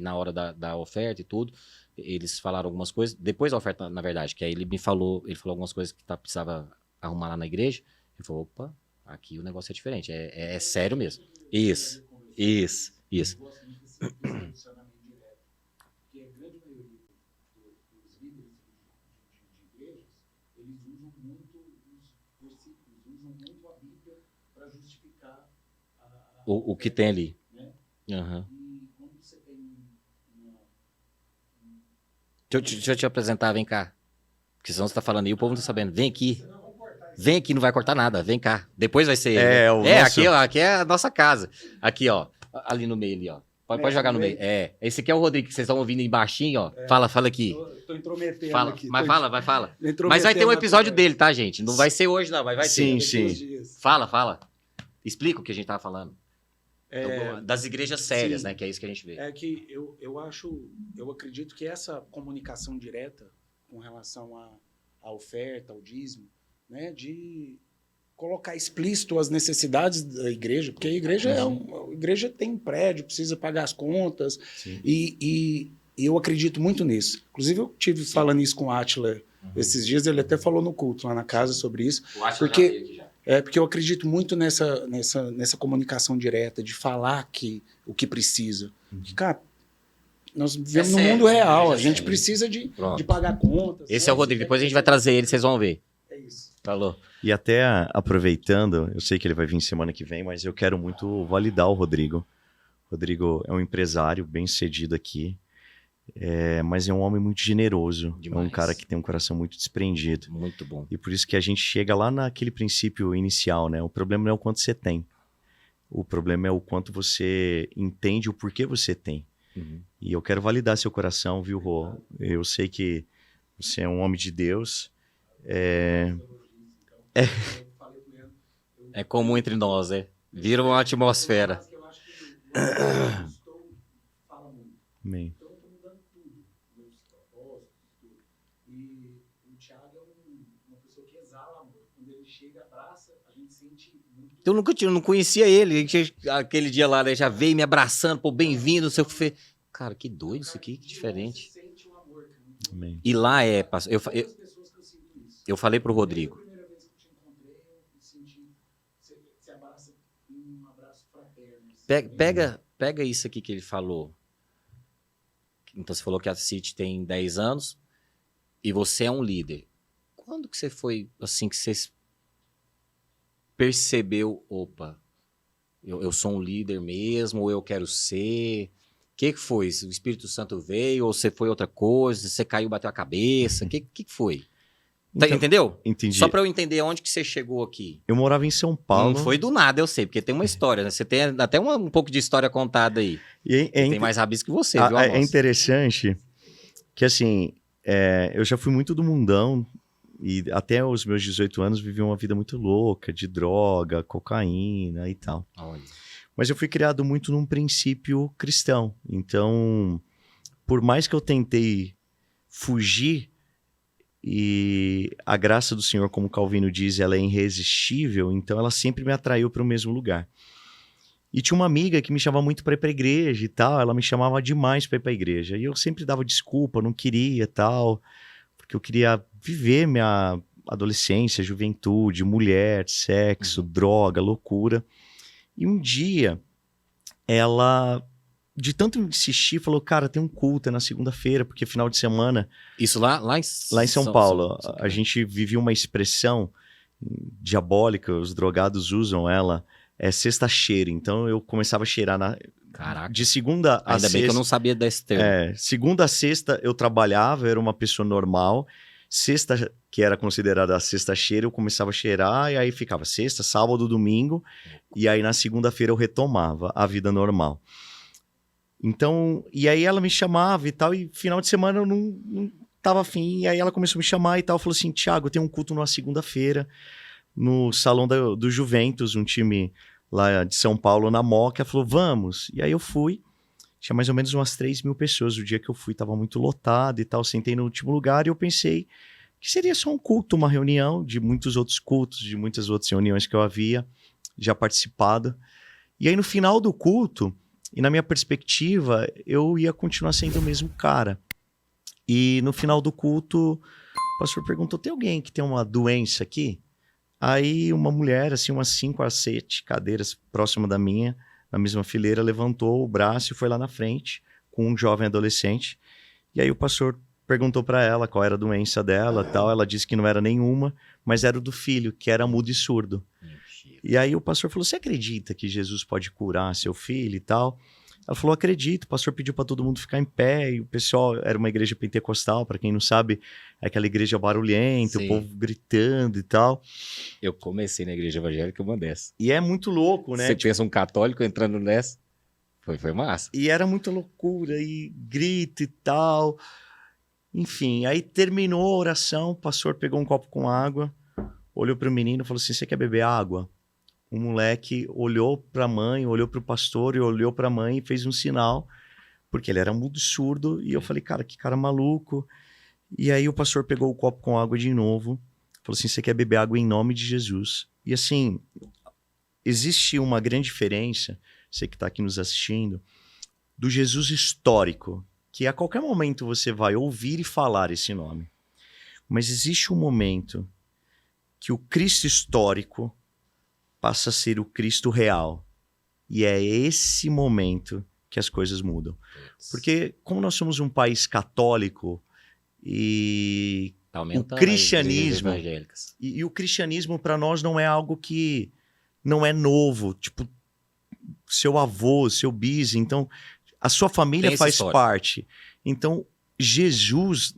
na hora da oferta e tudo, eles falaram algumas coisas, depois da oferta, na verdade, que aí ele falou algumas coisas que precisava arrumar lá na igreja, ele falou, opa, aqui o negócio é diferente, é sério mesmo. Isso. Eu gosto muito desse posicionamento direto, porque a grande maioria dos líderes O que tem ali. Uhum. Deixa eu te apresentar, vem cá. Porque senão você tá falando aí, o povo não tá sabendo. Vem aqui. Vem aqui, não vai cortar nada, vem cá. Depois vai ser ele. Nosso... aqui, ó, aqui é a nossa casa. Aqui, ó, ali no meio ali, ó. Pode jogar no meio. Esse aqui é o Rodrigo, que vocês estão ouvindo embaixinho, ó. Fala aqui. Tô intrometendo fala, aqui. Mas fala. Mas vai ter um episódio dele, tá, gente? Não vai ser hoje, não, mas vai ter. Sim. Fala. Explica o que a gente tava falando. Das igrejas sérias, né? Que é isso que a gente vê. É que eu acredito que essa comunicação direta com relação à oferta, ao dízimo, né? De colocar explícito as necessidades da igreja, porque a igreja a igreja tem prédio, precisa pagar as contas, e eu acredito muito nisso. Inclusive, eu tive falando isso com o Átila esses dias, ele até falou no culto lá na casa sobre isso. O Átila já veio aqui já. Porque eu acredito muito nessa comunicação direta, de falar o que precisa. Que, cara, nós vivemos no mundo real, a gente precisa de pagar contas. Esse é o Rodrigo, depois a gente vai trazer ele, vocês vão ver. É isso. Falou. E até aproveitando, eu sei que ele vai vir semana que vem, mas eu quero muito validar o Rodrigo. O Rodrigo é um empresário bem sucedido aqui, mas é um homem muito generoso. Demais. É um cara que tem um coração muito desprendido. Muito bom. E por isso que a gente chega lá naquele princípio inicial, né? O problema não é o quanto você tem. O problema é o quanto você entende o porquê você tem. E eu quero validar seu coração, viu, Rô? Eu sei que você é um homem de Deus. É comum entre nós, Vira uma atmosfera. Amém. Eu não conhecia ele. Aquele dia lá, né, já veio me abraçando, pô, bem-vindo, não sei o que fez. Cara, que doido isso aqui, que diferente. Amém. E lá eu falei pro Rodrigo. Pega isso aqui que ele falou. Então você falou que a City tem 10 anos e você é um líder. Quando que você foi, assim, que você percebeu, opa, eu sou um líder mesmo, ou eu quero ser? O que foi? O Espírito Santo veio, ou você foi outra coisa? Você caiu, bateu a cabeça? O que foi? Então, entendeu? Entendi. Só para eu entender aonde que você chegou aqui. Eu morava em São Paulo. Não foi do nada, eu sei, porque tem uma história, né? Você tem até um pouco de história contada aí. Tem mais rabisco que você, viu, É interessante que, assim, eu já fui muito do mundão e até os meus 18 anos vivi uma vida muito louca, de droga, cocaína e tal. Olha. Mas eu fui criado muito num princípio cristão. Então, por mais que eu tentei fugir, e a graça do Senhor, como Calvino diz, ela é irresistível, então ela sempre me atraiu para o mesmo lugar. E tinha uma amiga que me chamava muito para ir para a igreja e tal, ela me chamava demais para ir para a igreja. E eu sempre dava desculpa, não queria e tal, porque eu queria viver minha adolescência, juventude, mulher, sexo, droga, loucura. E um dia, ela, de tanto insistir, falou, cara, tem um culto na segunda-feira, porque final de semana... Isso lá em São Paulo. A gente vivia uma expressão diabólica, os drogados usam ela, sexta-cheira. Então eu começava a cheirar Caraca. De segunda a sexta. Ainda bem que eu não sabia desse termo. Segunda a sexta eu trabalhava, eu era uma pessoa normal. Sexta, que era considerada a sexta-cheira, eu começava a cheirar, e aí ficava sexta, sábado, domingo, e aí na segunda-feira eu retomava a vida normal. Então, e aí ela me chamava e tal, e final de semana eu não tava afim, e aí ela começou a me chamar e tal, falou assim, Thiago, tem um culto numa segunda-feira, no salão do Juventus, um time lá de São Paulo, na Moca, ela falou, vamos, e aí eu fui, tinha mais ou menos umas 3.000 pessoas, o dia que eu fui tava muito lotado e tal, sentei no último lugar, e eu pensei que seria só um culto, uma reunião de muitos outros cultos, de muitas outras reuniões que eu havia já participado, e aí no final do culto, e na minha perspectiva, eu ia continuar sendo o mesmo cara. E no final do culto, o pastor perguntou, tem alguém que tem uma doença aqui? Aí uma mulher, assim, umas 5 a 7 cadeiras próxima da minha, na mesma fileira, levantou o braço e foi lá na frente com um jovem adolescente. E aí o pastor perguntou para ela qual era a doença dela, tal. Ela disse que não era nenhuma, mas era o do filho, que era mudo e surdo. E aí o pastor falou, você acredita que Jesus pode curar seu filho e tal? Ela falou, acredito. O pastor pediu para todo mundo ficar em pé. E o pessoal, era uma igreja pentecostal, para quem não sabe, é aquela igreja barulhenta, Sim. o povo gritando e tal. Eu comecei na igreja evangélica uma dessa. E é muito louco, né? Você pensa um católico entrando nessa? Foi massa. E era muita loucura, e grito e tal. Enfim, aí terminou a oração, o pastor pegou um copo com água, olhou para o menino e falou assim, você quer beber água? O moleque olhou para a mãe, olhou para o pastor e olhou para a mãe e fez um sinal, porque ele era mudo surdo. E eu falei, cara, que cara maluco. E aí o pastor pegou o copo com água de novo, falou assim, você quer beber água em nome de Jesus? E assim, existe uma grande diferença, você que está aqui nos assistindo, do Jesus histórico, que a qualquer momento você vai ouvir e falar esse nome. Mas existe um momento que o Cristo histórico passa a ser o Cristo real. E é esse momento que as coisas mudam. Porque como nós somos um país católico e Tá o cristianismo e o cristianismo para nós não é algo que não é novo, tipo seu avô, seu bis, então a sua família faz parte. Então Jesus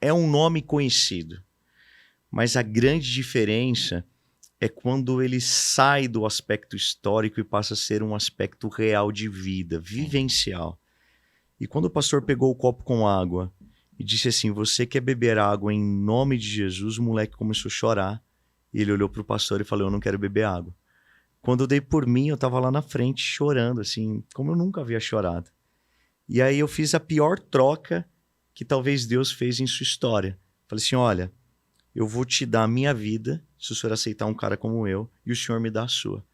é um nome conhecido. Mas a grande diferença é quando ele sai do aspecto histórico e passa a ser um aspecto real de vida, vivencial. E quando o pastor pegou o copo com água e disse assim, você quer beber água em nome de Jesus? O moleque começou a chorar e ele olhou para o pastor e falou, eu não quero beber água. Quando eu dei por mim, eu estava lá na frente chorando, assim, como eu nunca havia chorado. E aí eu fiz a pior troca que talvez Deus fez em sua história. Falei assim, olha, eu vou te dar a minha vida, se o senhor aceitar um cara como eu, e o senhor me dá a sua.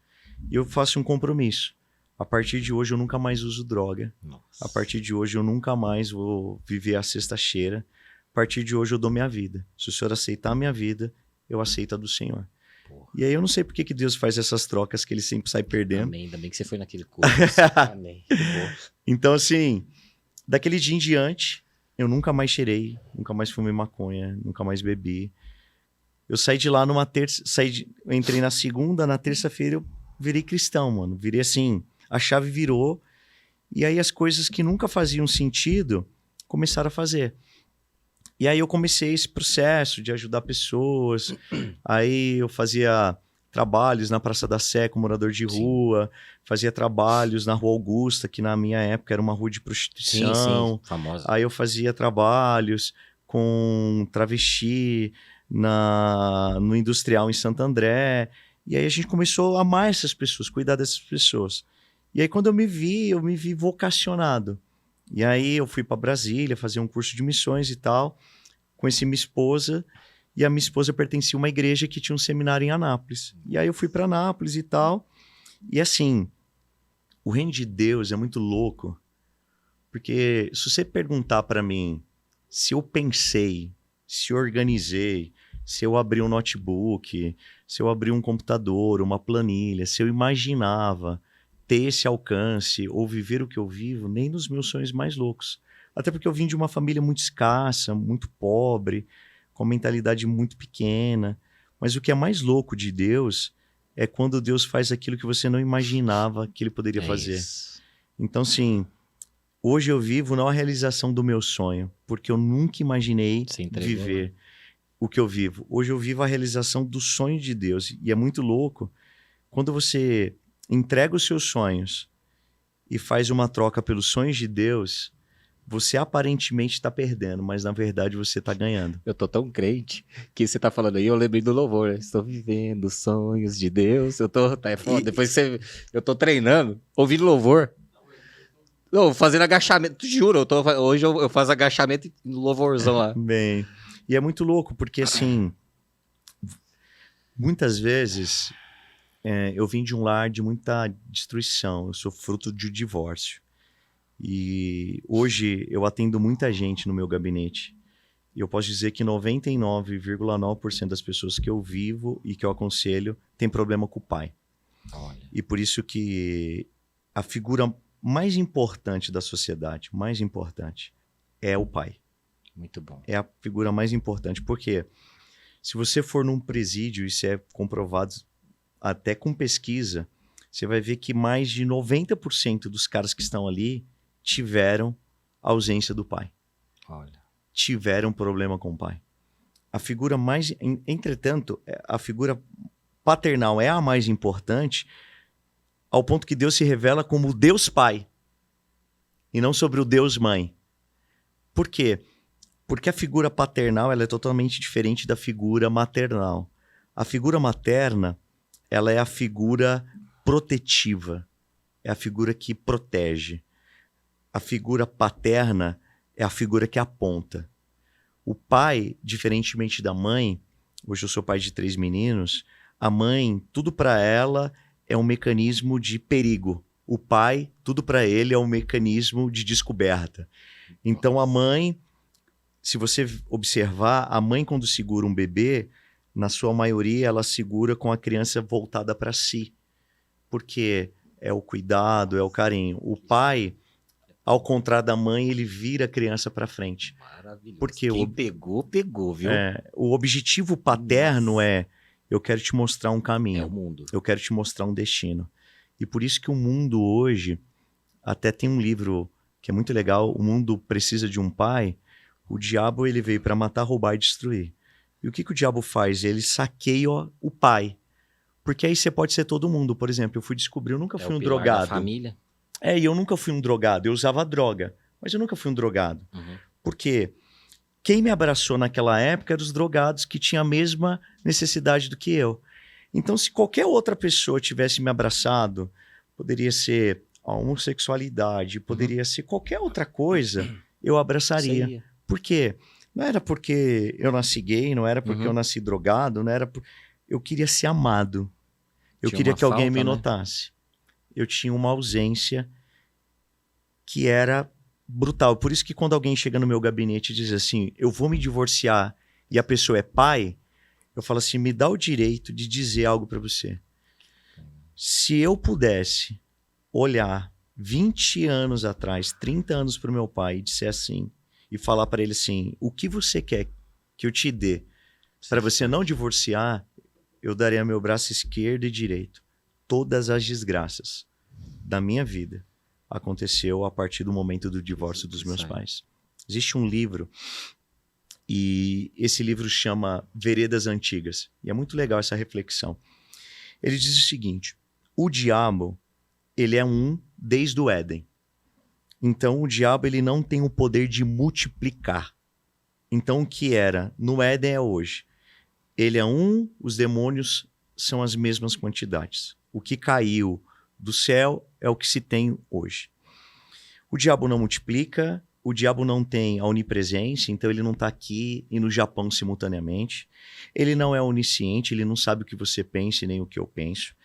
E eu faço um compromisso. A partir de hoje eu nunca mais uso droga. Nossa. A partir de hoje eu nunca mais vou viver a sexta cheira. A partir de hoje eu dou minha vida. Se o senhor aceitar a minha vida, eu aceito a do senhor. Porra. E aí eu não sei por que Deus faz essas trocas que ele sempre sai perdendo. Amém, ainda bem que você foi naquele curso. Amém. Então assim, daquele dia em diante, eu nunca mais cheirei, nunca mais fumei maconha, nunca mais bebi. Eu saí de lá numa terça, eu entrei na segunda, na terça-feira eu virei cristão, mano. Virei assim, a chave virou e aí as coisas que nunca faziam sentido começaram a fazer. E aí eu comecei esse processo de ajudar pessoas. Aí eu fazia trabalhos na Praça da Sé com morador de rua, fazia trabalhos na Rua Augusta, que na minha época era uma rua de prostituição. Sim, famosa. Aí eu fazia trabalhos com travesti no Industrial em Santo André. E aí a gente começou a amar essas pessoas, cuidar dessas pessoas. E aí quando eu me vi vocacionado. E aí eu fui para Brasília fazer um curso de missões e tal, conheci minha esposa, e a minha esposa pertencia a uma igreja que tinha um seminário em Anápolis. E aí eu fui para Anápolis e tal. E assim, o reino de Deus é muito louco, porque se você perguntar para mim se eu pensei, se organizei, se eu abri um notebook, se eu abri um computador, uma planilha, se eu imaginava ter esse alcance ou viver o que eu vivo, nem nos meus sonhos mais loucos. Até porque eu vim de uma família muito escassa, muito pobre, com mentalidade muito pequena. Mas o que é mais louco de Deus é quando Deus faz aquilo que você não imaginava que ele poderia fazer. Isso. Então, sim, hoje eu vivo não a realização do meu sonho, porque eu nunca imaginei viver o que eu vivo. Hoje eu vivo a realização do sonho de Deus. E é muito louco quando você entrega os seus sonhos e faz uma troca pelos sonhos de Deus, você aparentemente está perdendo, mas na verdade você está ganhando. Eu tô tão crente que você tá falando aí, eu lembrei do louvor, né? Estou vivendo os sonhos de Deus. Tá, é foda. Depois que eu tô treinando, ouvindo louvor. Não, fazendo agachamento, te juro, hoje eu faço agachamento e louvorzão lá. Bem, e é muito louco, porque assim, muitas vezes eu vim de um lar de muita destruição, eu sou fruto de divórcio. E hoje eu atendo muita gente no meu gabinete. E eu posso dizer que 99,9% das pessoas que eu vivo e que eu aconselho tem problema com o pai. Olha. E por isso que a figura mais importante da sociedade, mais importante, é o pai. Muito bom. É a figura mais importante. Porque se você for num presídio, isso é comprovado até com pesquisa, você vai ver que mais de 90% dos caras que estão ali tiveram ausência do pai. Olha. Tiveram problema com o pai. A figura mais... Entretanto, a figura paternal é a mais importante, ao ponto que Deus se revela como o Deus Pai e não sobre o Deus Mãe. Por quê? Porque a figura paternal ela é totalmente diferente da figura maternal. A figura materna ela é a figura protetiva, é a figura que protege. A figura paterna é a figura que aponta. O pai, diferentemente da mãe, hoje eu sou pai de 3 meninos, a mãe, tudo para ela é um mecanismo de perigo. O pai, tudo para ele é um mecanismo de descoberta. Então a mãe, se você observar, a mãe quando segura um bebê, na sua maioria ela segura com a criança voltada para si. Porque é o cuidado, é o carinho. O pai, ao contrário da mãe, ele vira a criança para frente. Maravilhoso. Porque quem pegou, viu? O objetivo paterno eu quero te mostrar um caminho. É o mundo. Eu quero te mostrar um destino. E por isso que o mundo hoje, até tem um livro que é muito legal, O Mundo Precisa de um Pai. O diabo ele veio para matar, roubar e destruir. E o que o diabo faz? Ele saqueia o pai. Porque aí você pode ser todo mundo. Por exemplo, eu fui descobrir, eu nunca fui um drogado. Da família. E eu nunca fui um drogado. Eu usava droga, mas eu nunca fui um drogado. Uhum. Porque quem me abraçou naquela época eram os drogados que tinham a mesma necessidade do que eu. Então, se qualquer outra pessoa tivesse me abraçado, poderia ser a homossexualidade, poderia ser qualquer outra coisa, eu abraçaria. Seria. Por quê? Não era porque eu nasci gay, não era porque eu nasci drogado, não era eu queria ser amado. Eu Tinha queria uma que alguém falta, me né? notasse. Eu tinha uma ausência que era brutal. Por isso que quando alguém chega no meu gabinete e diz assim, eu vou me divorciar e a pessoa é pai, eu falo assim, me dá o direito de dizer algo para você. Se eu pudesse olhar 20 anos atrás, 30 anos para o meu pai e disser assim, e falar para ele assim, o que você quer que eu te dê para você não divorciar, eu daria meu braço esquerdo e direito. Todas as desgraças da minha vida aconteceu a partir do momento do divórcio dos meus pais. Existe um livro, e esse livro chama Veredas Antigas. E é muito legal essa reflexão. Ele diz o seguinte, o diabo, ele é desde o Éden. Então o diabo ele não tem o poder de multiplicar. Então o que era no Éden é hoje. Ele é os demônios são as mesmas quantidades. O que caiu do céu é o que se tem hoje. O diabo não multiplica, o diabo não tem a onipresença, então ele não está aqui e no Japão simultaneamente. Ele não é onisciente, ele não sabe o que você pensa e nem o que eu penso.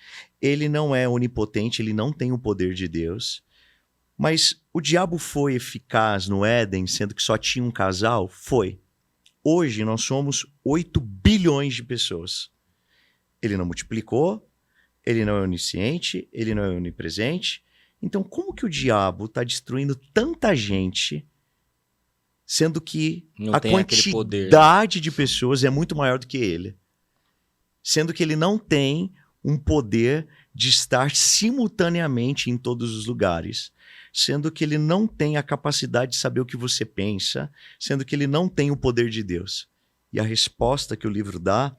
Ele não é onipotente, ele não tem o poder de Deus. Mas o diabo foi eficaz no Éden, sendo que só tinha um casal? Foi. Hoje nós somos 8 bilhões de pessoas. Ele não multiplicou, ele não é onisciente, ele não é onipresente. Então como que o diabo está destruindo tanta gente, sendo que Não a tem aquele poder, quantidade de pessoas é muito maior do que ele? Sendo que ele não tem um poder de estar simultaneamente em todos os lugares. Sendo que ele não tem a capacidade de saber o que você pensa, sendo que ele não tem o poder de Deus. E a resposta que o livro dá,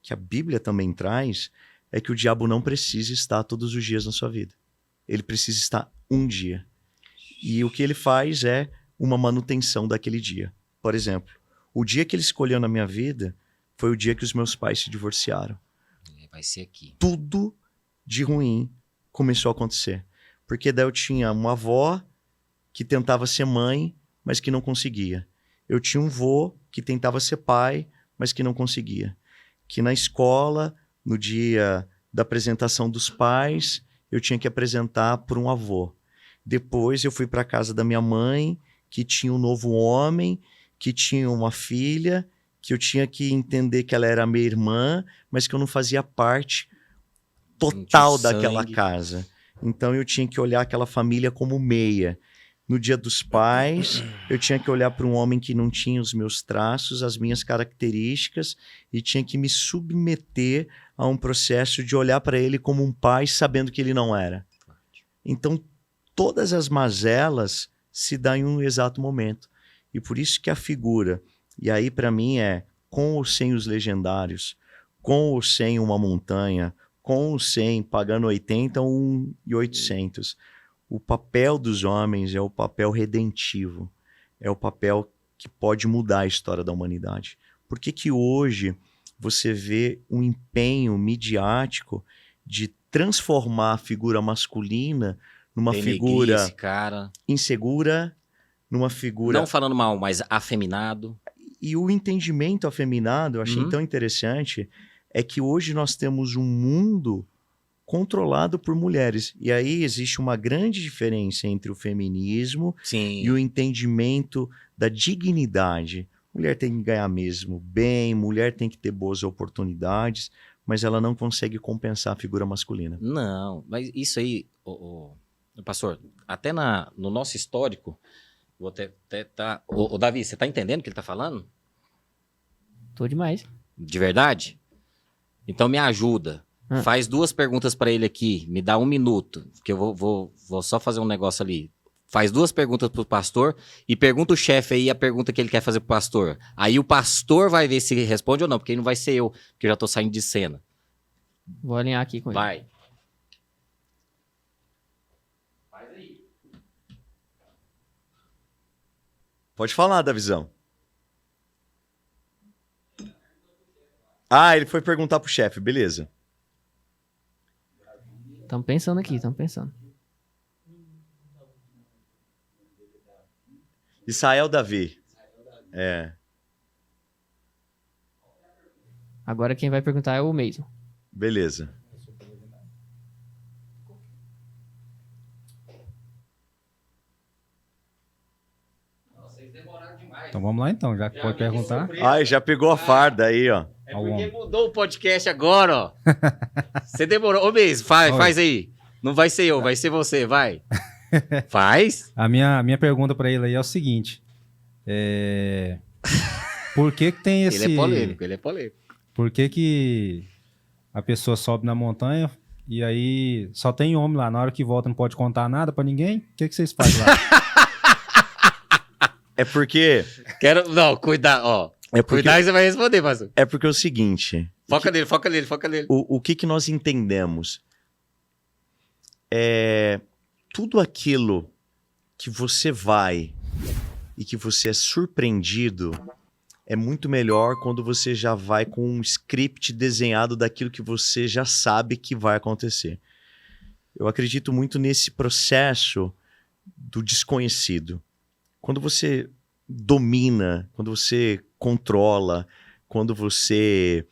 que a Bíblia também traz, é que o diabo não precisa estar todos os dias na sua vida. Ele precisa estar um dia. E o que ele faz é uma manutenção daquele dia. Por exemplo, o dia que ele escolheu na minha vida foi o dia que os meus pais se divorciaram. Vai ser aqui. Tudo de ruim começou a acontecer. Porque daí eu tinha uma avó que tentava ser mãe, mas que não conseguia. Eu tinha um vô que tentava ser pai, mas que não conseguia. Que na escola, no dia da apresentação dos pais, eu tinha que apresentar para um avô. Depois eu fui para a casa da minha mãe, que tinha um novo homem, que tinha uma filha, que eu tinha que entender que ela era minha irmã, mas que eu não fazia parte total daquela casa. Então eu tinha que olhar aquela família como meia. No Dia dos Pais, eu tinha que olhar para um homem que não tinha os meus traços, as minhas características, e tinha que me submeter a um processo de olhar para ele como um pai, sabendo que ele não era. Então, todas as mazelas se dão em um exato momento. E por isso que a figura, e aí para mim é com ou sem os legendários, com ou sem uma montanha, com ou sem pagando 80 ou 1.800. O papel dos homens é o papel redentivo, é o papel que pode mudar a história da humanidade. Por que que hoje você vê um empenho midiático de transformar a figura masculina numa figura esse cara. insegura, numa figura... Não falando mal, mas afeminado. E o entendimento afeminado, eu achei tão interessante, é que hoje nós temos um mundo controlado por mulheres. E aí existe uma grande diferença entre o feminismo e o entendimento da dignidade. Mulher tem que ganhar mesmo bem, mulher tem que ter boas oportunidades, mas ela não consegue compensar a figura masculina. Não, mas isso aí, pastor, até no nosso histórico, vou até tá, Davi, você tá entendendo o que ele tá falando? Tô demais. De verdade? Então me ajuda. Faz 2 perguntas para ele aqui, me dá 1 minuto, que eu vou só fazer um negócio ali. Faz 2 perguntas pro pastor e pergunta o chefe aí a pergunta que ele quer fazer pro pastor. Aí o pastor vai ver se responde ou não, porque não vai ser eu, porque eu já tô saindo de cena. Vou alinhar aqui com ele. Vai. Faz aí. Pode falar, Davizão. Ah, ele foi perguntar pro chefe, beleza. Estamos pensando aqui, estamos pensando. Israel Davi. É. Agora quem vai perguntar é o Mason. Beleza. Então vamos lá então, já que pode perguntar. Ai, já pegou a farda aí, ó. É porque mudou o podcast agora, ó. Você demorou. Ô, Mês, faz aí. Não vai ser eu, vai ser você, vai. Faz. A minha pergunta para ele aí é o seguinte. Por que tem esse... Ele é polêmico. Por que a pessoa sobe na montanha e aí só tem homem lá? Na hora que volta não pode contar nada para ninguém? O que vocês fazem lá? É porque... Não, cuidado, ó. Cuidado que você vai responder, pastor. É porque é o seguinte... Foca nele. O que nós entendemos? Tudo aquilo que você vai e que você é surpreendido é muito melhor quando você já vai com um script desenhado daquilo que você já sabe que vai acontecer. Eu acredito muito nesse processo do desconhecido. Quando você domina, quando você controla, quando você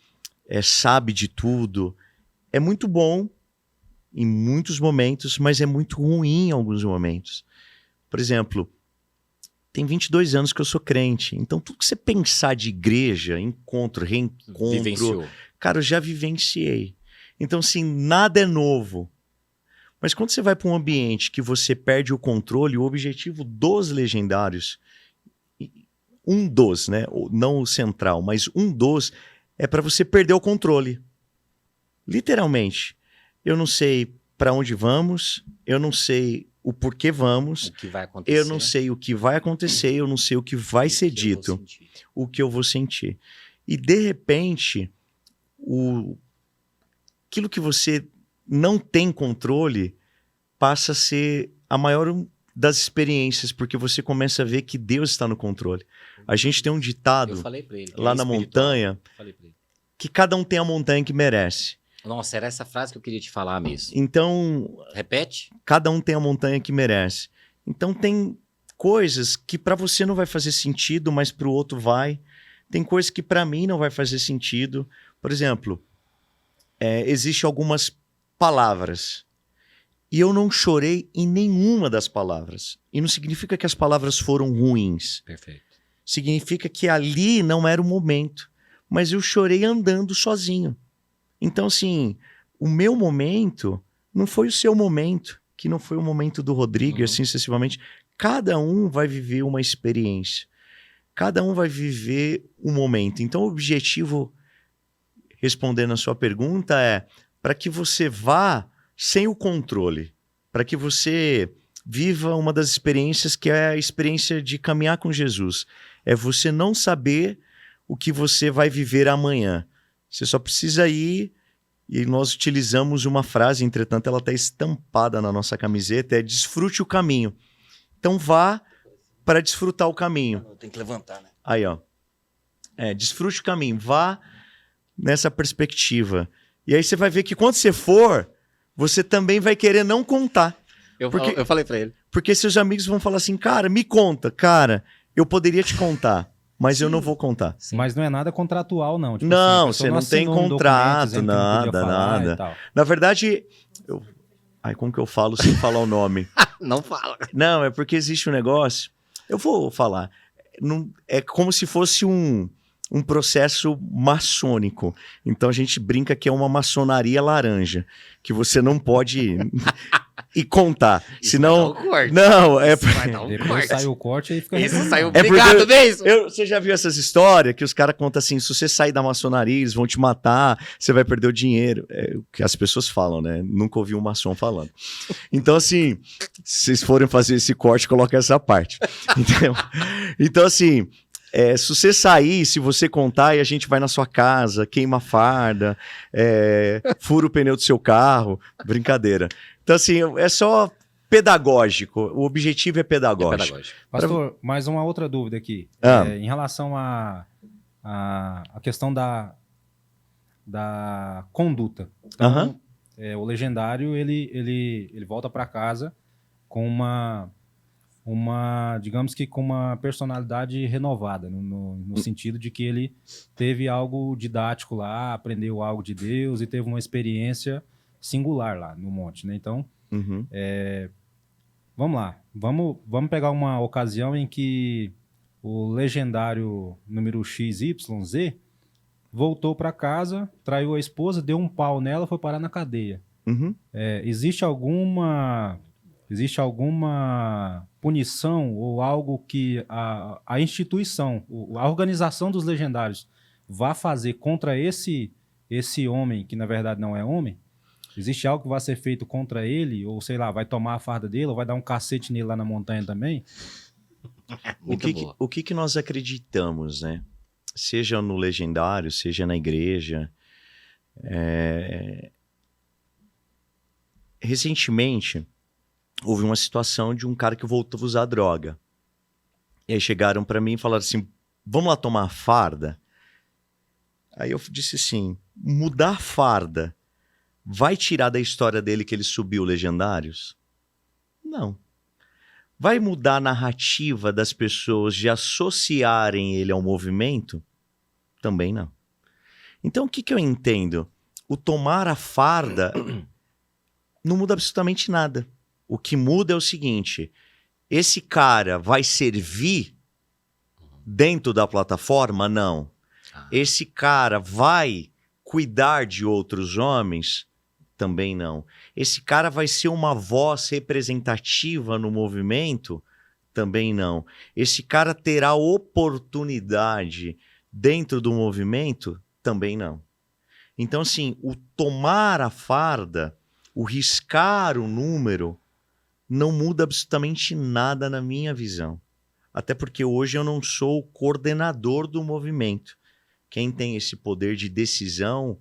sabe de tudo, é muito bom em muitos momentos, mas é muito ruim em alguns momentos. Por exemplo, tem 22 anos que eu sou crente, então tudo que você pensar de igreja, encontro, reencontro, Vivenciou. cara, eu já vivenciei. Então, assim, nada é novo. Mas quando você vai para um ambiente que você perde o controle, o objetivo dos legendários, um dos, né? Não o central, mas um dos, é para você perder o controle. Literalmente. Eu não sei para onde vamos, eu não sei o porquê vamos, O que vai acontecer. eu não sei o que vai acontecer, eu não sei o que vai ser dito, o que eu vou sentir. E, de repente, aquilo que você não tem controle passa a ser a maior das experiências, porque você começa a ver que Deus está no controle. A gente tem um ditado Eu falei pra ele, lá na montanha, Falei pra ele. que cada um tem a montanha que merece. Nossa, era essa frase que eu queria te falar mesmo. Então, Repete? cada um tem a montanha que merece. Então, tem coisas que para você não vai fazer sentido, mas para o outro vai. Tem coisas que para mim não vai fazer sentido. Por exemplo, existem algumas palavras e eu não chorei em nenhuma das palavras. E não significa que as palavras foram ruins. Perfeito. Significa que ali não era o momento. Mas eu chorei andando sozinho. Então, assim, o meu momento não foi o seu momento, que não foi o momento do Rodrigo, e assim sucessivamente. cada um vai viver uma experiência. Cada um vai viver um momento. Então, o objetivo, respondendo a sua pergunta, é para que você vá sem o controle, para que você viva uma das experiências que é a experiência de caminhar com Jesus. É você não saber o que você vai viver amanhã. Você só precisa ir, e nós utilizamos uma frase, entretanto ela está estampada na nossa camiseta, é desfrute o caminho. Então vá para desfrutar o caminho. Tem que levantar, né? Aí, ó. Desfrute o caminho, vá nessa perspectiva. E aí você vai ver que quando você for, você também vai querer não contar. Eu falei pra ele. Porque seus amigos vão falar assim, cara, me conta. Cara, eu poderia te contar, mas eu não vou contar. Sim. Mas não é nada contratual, não. Tipo Não, assim, a pessoa você não tem assinou um documento contrato, dizendo que não podia nada, falar nada. e tal. Na verdade, como que eu falo sem falar o nome? Não fala. Não, é porque existe um negócio. Eu vou falar. É como se fosse um processo maçônico. Então a gente brinca que é uma maçonaria laranja, que você não pode ir contar. Senão. Vai dar um corte. Não, Vai dar um Depois corte. sai o corte e fica... Isso saiu. É Obrigado, porque- beijo. Você já viu essas histórias que os caras contam assim: se você sair da maçonaria, eles vão te matar, você vai perder o dinheiro. É o que as pessoas falam, né? Nunca ouvi um maçom falando. Então, assim, se vocês forem fazer esse corte, coloca essa parte. Entendeu? Então, assim. Se você sair, se você contar, e a gente vai na sua casa, queima a farda, fura o pneu do seu carro, brincadeira. Então, assim, é só pedagógico. O objetivo é pedagógico. Pastor, mais uma outra dúvida aqui. Ah. Em relação à questão da conduta. Então, Aham. O legendário, ele volta para casa com digamos que com uma personalidade renovada, no sentido de que ele teve algo didático lá, aprendeu algo de Deus e teve uma experiência singular lá no monte, né? Então, Uhum. vamos lá. Vamos pegar uma ocasião em que o legendário número XYZ voltou para casa, traiu a esposa, deu um pau nela, foi parar na cadeia. Uhum. Existe alguma punição ou algo que a instituição, a organização dos legendários vá fazer contra esse homem, que na verdade não é homem? Existe algo que vai ser feito contra ele? Ou sei lá, vai tomar a farda dele? Ou vai dar um cacete nele lá na montanha também? O que nós acreditamos, né? Seja no legendário, seja na igreja. Recentemente, houve uma situação de um cara que voltou a usar droga. E aí chegaram para mim e falaram assim, vamos lá tomar a farda? Aí eu disse assim, mudar a farda vai tirar da história dele que ele subiu legendários? Não. Vai mudar a narrativa das pessoas de associarem ele ao movimento? Também não. Então, o que eu entendo? O tomar a farda não muda absolutamente nada. O que muda é o seguinte: esse cara vai servir dentro da plataforma? Não. Esse cara vai cuidar de outros homens? Também não. Esse cara vai ser uma voz representativa no movimento? Também não. Esse cara terá oportunidade dentro do movimento? Também não. Então, assim, o tomar a farda, o riscar o número, não muda absolutamente nada na minha visão. Até porque hoje eu não sou o coordenador do movimento. Quem tem esse poder de decisão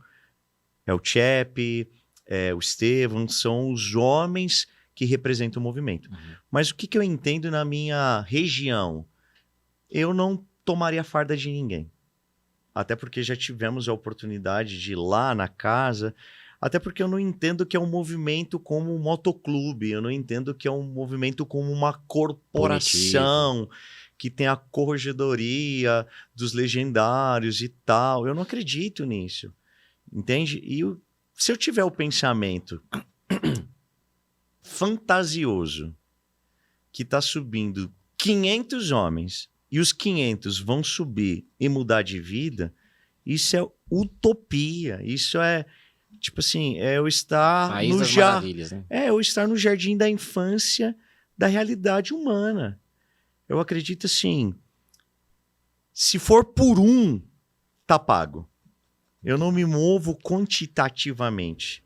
é o Chepe, o Estevão, são os homens que representam o movimento. Uhum. Mas o que eu entendo na minha região? Eu não tomaria a farda de ninguém. Até porque já tivemos a oportunidade de ir lá na casa. Até porque eu não entendo que é um movimento como um motoclube. Eu não entendo que é um movimento como uma corporação que tem a corregedoria dos legendários e tal. Eu não acredito nisso. Entende? E se eu tiver o pensamento fantasioso que está subindo 500 homens e os 500 vão subir e mudar de vida, isso é utopia. Isso é, tipo assim, eu estar País no das Maravilhas, né? eu estar no jardim da infância da realidade humana. Eu acredito assim, se for por um, tá pago. Eu não me movo quantitativamente.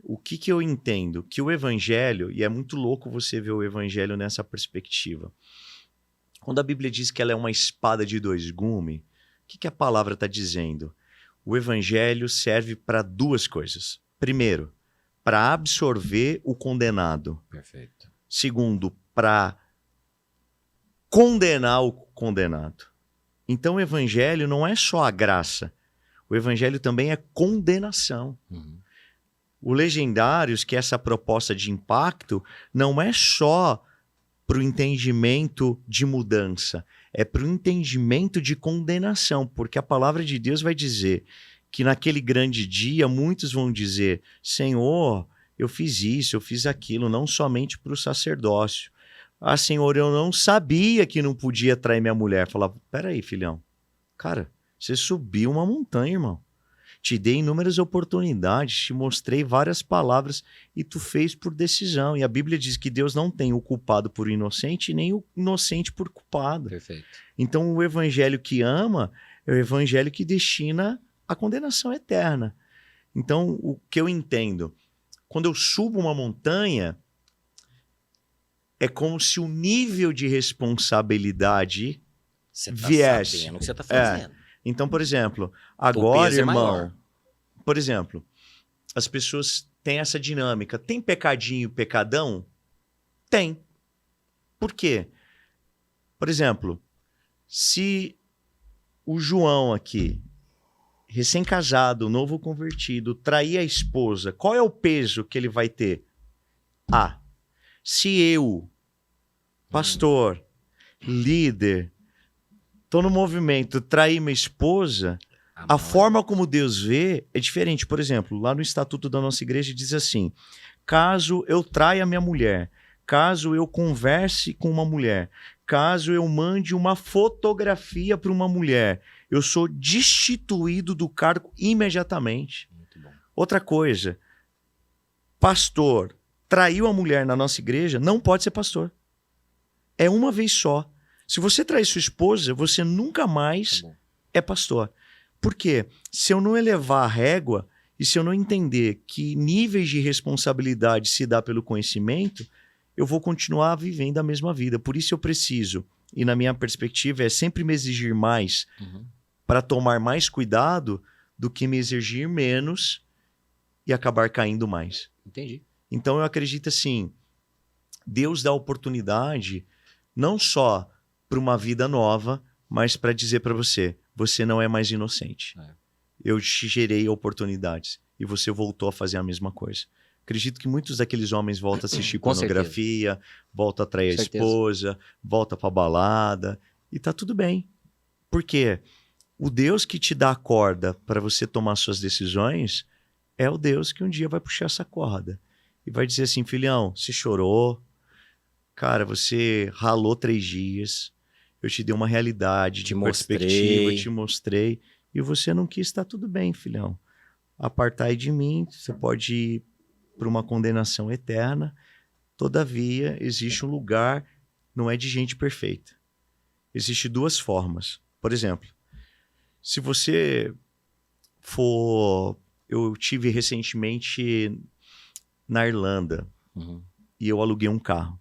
O que eu entendo? Que o evangelho, e é muito louco você ver o evangelho nessa perspectiva. Quando a Bíblia diz que ela é uma espada de dois gumes, o que a palavra está dizendo? O evangelho serve para duas coisas. Primeiro, para absorver o condenado. Perfeito. Segundo, para condenar o condenado. Então o evangelho não é só a graça. O evangelho também é condenação. Uhum. O Legendários, que é essa proposta de impacto, não é só para o entendimento de mudança, é para o entendimento de condenação, porque a palavra de Deus vai dizer que naquele grande dia muitos vão dizer: Senhor, eu fiz isso, eu fiz aquilo, não somente para o sacerdócio. Ah, Senhor, eu não sabia que não podia trair minha mulher. Falava: peraí, filhão, cara, você subiu uma montanha, irmão. Te dei inúmeras oportunidades, te mostrei várias palavras e tu fez por decisão. E a Bíblia diz que Deus não tem o culpado por inocente, nem o inocente por culpado. Perfeito. Então o evangelho que ama é o evangelho que destina a condenação eterna. Então o que eu entendo? Quando eu subo uma montanha, é como se o nível de responsabilidade Você tá viesse. sabendo o que você tá fazendo. Então, por exemplo, agora, peso é irmão, maior. por exemplo, as pessoas têm essa dinâmica. Tem pecadinho e pecadão? Tem. Por quê? Por exemplo, se o João aqui, recém-casado, novo convertido, trair a esposa, qual é o peso que ele vai ter? Se eu, pastor, líder, tô no movimento, trair minha esposa, a forma como Deus vê é diferente. Por exemplo, lá no estatuto da nossa igreja diz assim: caso eu traia minha mulher, caso eu converse com uma mulher, caso eu mande uma fotografia para uma mulher, eu sou destituído do cargo imediatamente. Muito bom. Outra coisa, pastor traiu a mulher na nossa igreja, não pode ser pastor. É uma vez só. Se você trair sua esposa, você nunca mais Tá bom. é pastor. Por quê? Se eu não elevar a régua e se eu não entender que níveis de responsabilidade se dá pelo conhecimento, eu vou continuar vivendo a mesma vida. Por isso eu preciso, e na minha perspectiva, é sempre me exigir mais Uhum. para tomar mais cuidado do que me exigir menos e acabar caindo mais. Entendi. Então eu acredito assim, Deus dá oportunidade não só para uma vida nova, mas para dizer para você, você não é mais inocente. É. Eu te gerei oportunidades e você voltou a fazer a mesma coisa. Acredito que muitos daqueles homens voltam a assistir Com pornografia, voltam a trair a Com certeza. esposa, voltam para balada e tá tudo bem. Por quê? O Deus que te dá a corda para você tomar suas decisões é o Deus que um dia vai puxar essa corda e vai dizer assim: filhão, você chorou, cara, você ralou 3 dias, eu te dei uma realidade, Te de perspectiva, mostrei. te mostrei, e você não quis, tá tudo bem, filhão. Apartai de mim, você pode ir para uma condenação eterna. Todavia, existe um lugar, não é de gente perfeita. Existem 2 formas. Por exemplo, se você for... Eu tive recentemente na Irlanda Uhum. e eu aluguei um carro.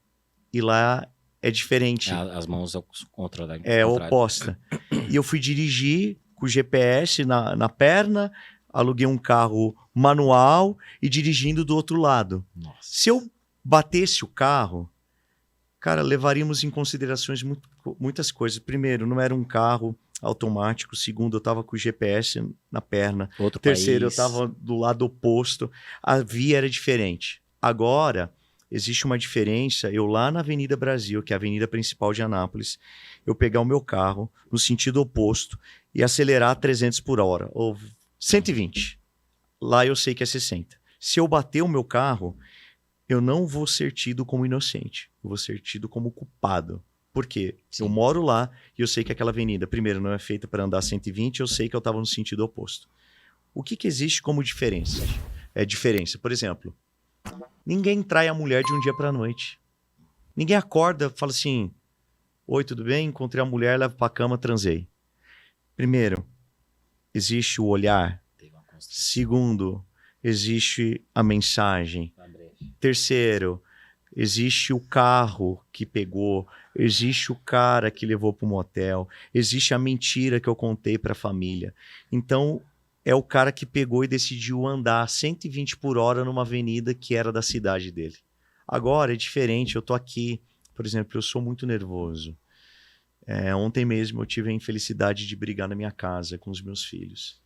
E lá é diferente. As mãos contra da É oposta. E eu fui dirigir com o GPS na perna, aluguei um carro manual e dirigindo do outro lado. Nossa. Se eu batesse o carro, cara, levaríamos em considerações muitas coisas. Primeiro, não era um carro automático. Segundo, eu estava com o GPS na perna. Outro Terceiro, eu país. estava do lado oposto. A via era diferente. Agora, existe uma diferença. Eu lá na Avenida Brasil, que é a avenida principal de Anápolis, eu pegar o meu carro no sentido oposto e acelerar a 300 por hora, ou 120. Lá eu sei que é 60. Se eu bater o meu carro, eu não vou ser tido como inocente. Eu vou ser tido como culpado. Por quê? Sim. Eu moro lá e eu sei que aquela avenida, primeiro, não é feita para andar 120, eu sei que eu estava no sentido oposto. O que existe como diferença? Diferença. Por exemplo, ninguém trai a mulher de um dia para a noite. Ninguém acorda, fala assim, oi, tudo bem? Encontrei a mulher, levo pra cama, transei. Primeiro, existe o olhar. Teve uma construção Segundo, existe a mensagem. na brecha. Terceiro, existe o carro que pegou, existe o cara que levou para o motel, existe a mentira que eu contei para a família. Então, é o cara que pegou e decidiu andar 120 por hora numa avenida que era da cidade dele. Agora é diferente, eu tô aqui, por exemplo, eu sou muito nervoso. Ontem mesmo eu tive a infelicidade de brigar na minha casa com os meus filhos.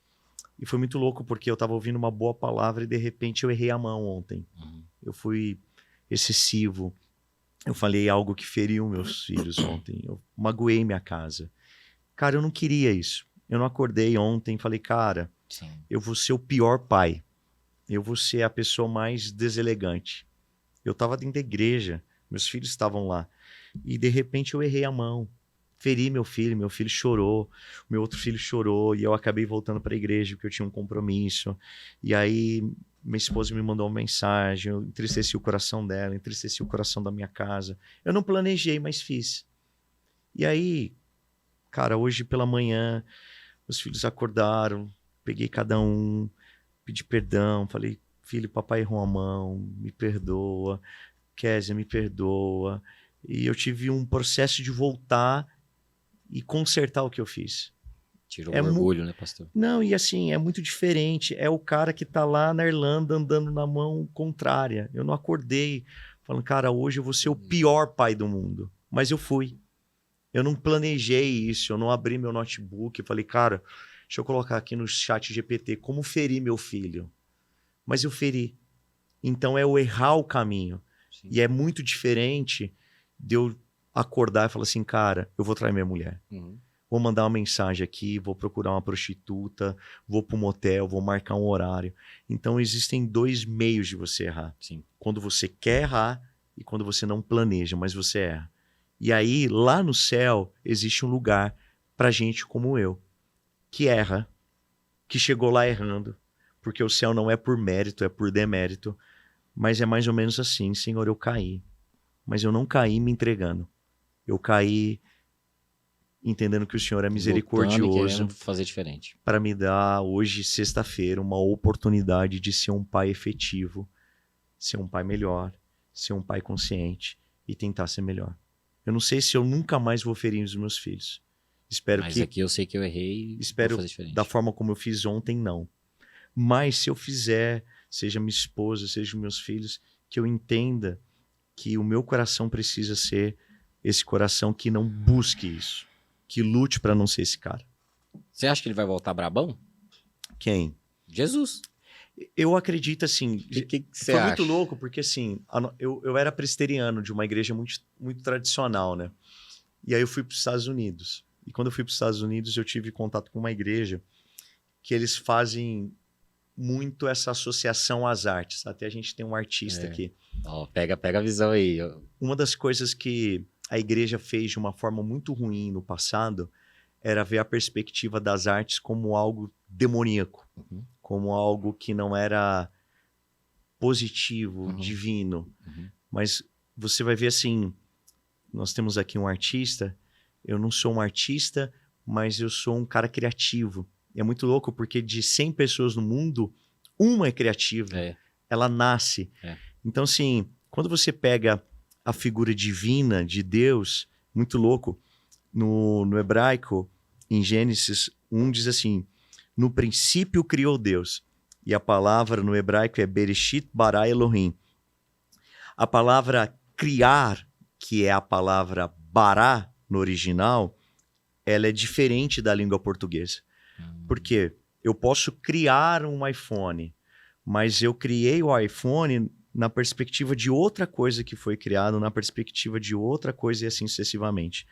E foi muito louco porque eu estava ouvindo uma boa palavra e de repente eu errei a mão ontem. Eu fui excessivo. Eu falei algo que feriu meus filhos ontem. Eu magoei minha casa. Cara, eu não queria isso. Eu não acordei ontem e falei, cara, Sim. eu vou ser o pior pai. Eu vou ser a pessoa mais deselegante. Eu estava dentro da igreja, meus filhos estavam lá. E de repente eu errei a mão. Feri meu filho chorou, meu outro filho chorou, e eu acabei voltando para a igreja porque eu tinha um compromisso. E aí minha esposa me mandou uma mensagem, eu entristeci o coração dela, entristeci o coração da minha casa. Eu não planejei, mas fiz. E aí, cara, hoje pela manhã, os filhos acordaram, peguei cada um, pedi perdão, falei, filho, papai errou a mão, me perdoa, Kézia, me perdoa. E eu tive um processo de voltar e consertar o que eu fiz. Tirou o orgulho, né, pastor? Não, e assim, é muito diferente. É o cara que tá lá na Irlanda andando na mão contrária. Eu não acordei falando, cara, hoje eu vou ser o pior pai do mundo. Mas eu fui. Eu não planejei isso, eu não abri meu notebook e falei, cara, deixa eu colocar aqui no chat GPT como ferir meu filho. Mas eu feri. Então é o errar o caminho. Sim. E é muito diferente de eu acordar e falar assim, cara, eu vou trair minha mulher. Vou mandar uma mensagem aqui, vou procurar uma prostituta, vou para um motel, vou marcar um horário. Então existem dois meios de você errar. Sim. Quando você quer errar e quando você não planeja, mas você erra. E aí, lá no céu, existe um lugar para gente como eu, que erra, que chegou lá errando, porque o céu não é por mérito, é por demérito. Mas é mais ou menos assim, Senhor, eu caí. Mas eu não caí me entregando. Eu caí entendendo que o Senhor é misericordioso fazer diferente. para me dar hoje, sexta-feira, uma oportunidade de ser um pai efetivo, ser um pai melhor, ser um pai consciente e tentar ser melhor. Eu não sei se eu nunca mais vou ferir os meus filhos. Mas aqui eu sei que eu errei e espero vou fazer diferente. Da forma como eu fiz ontem, não. Mas se eu fizer, seja minha esposa, seja meus filhos, que eu entenda que o meu coração precisa ser esse coração que não busque isso, que lute para não ser esse cara. Você acha que ele vai voltar brabão? Quem? Jesus. Eu acredito assim. Que você foi acha? muito louco, porque assim, eu era presbiteriano de uma igreja muito, muito tradicional, né? E aí eu fui para os Estados Unidos. E quando eu fui para os Estados Unidos, eu tive contato com uma igreja que eles fazem muito essa associação às artes. Até a gente tem um artista aqui. Ó, pega a visão aí. Uma das coisas que a igreja fez de uma forma muito ruim no passado era ver a perspectiva das artes como algo demoníaco, como algo que não era positivo, divino. Mas você vai ver assim, nós temos aqui um artista, eu não sou um artista, mas eu sou um cara criativo. E é muito louco porque de 100 pessoas no mundo, uma é criativa. Ela nasce. Então, assim, quando você pega a figura divina de Deus, muito louco, no hebraico, em Gênesis 1 diz assim, no princípio criou Deus. E a palavra no hebraico é Bereshit bara Elohim. A palavra criar, que é a palavra bará no original, ela é diferente da língua portuguesa. Por quê? Eu posso criar um iPhone, mas eu criei o iPhone na perspectiva de outra coisa que foi criado, na perspectiva de outra coisa e assim sucessivamente.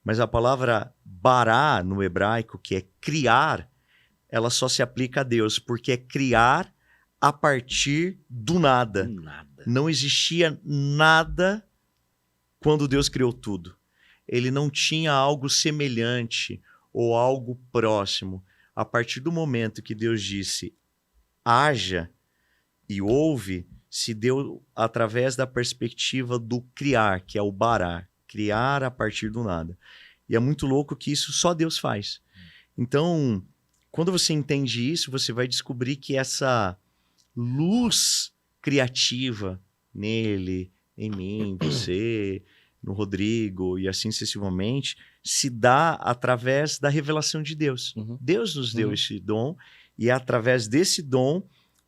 Mas a palavra bará no hebraico, que é criar, ela só se aplica a Deus, porque é criar a partir do nada. Não existia nada quando Deus criou tudo. Ele não tinha algo semelhante ou algo próximo. A partir do momento que Deus disse, haja e houve, se deu através da perspectiva do criar, que é o bará, criar a partir do nada. E é muito louco que isso só Deus faz. Então, quando você entende isso, você vai descobrir que essa luz criativa nele, em mim, você, no Rodrigo e assim sucessivamente, se dá através da revelação de Deus. Uhum. Deus nos deu esse dom e é através desse dom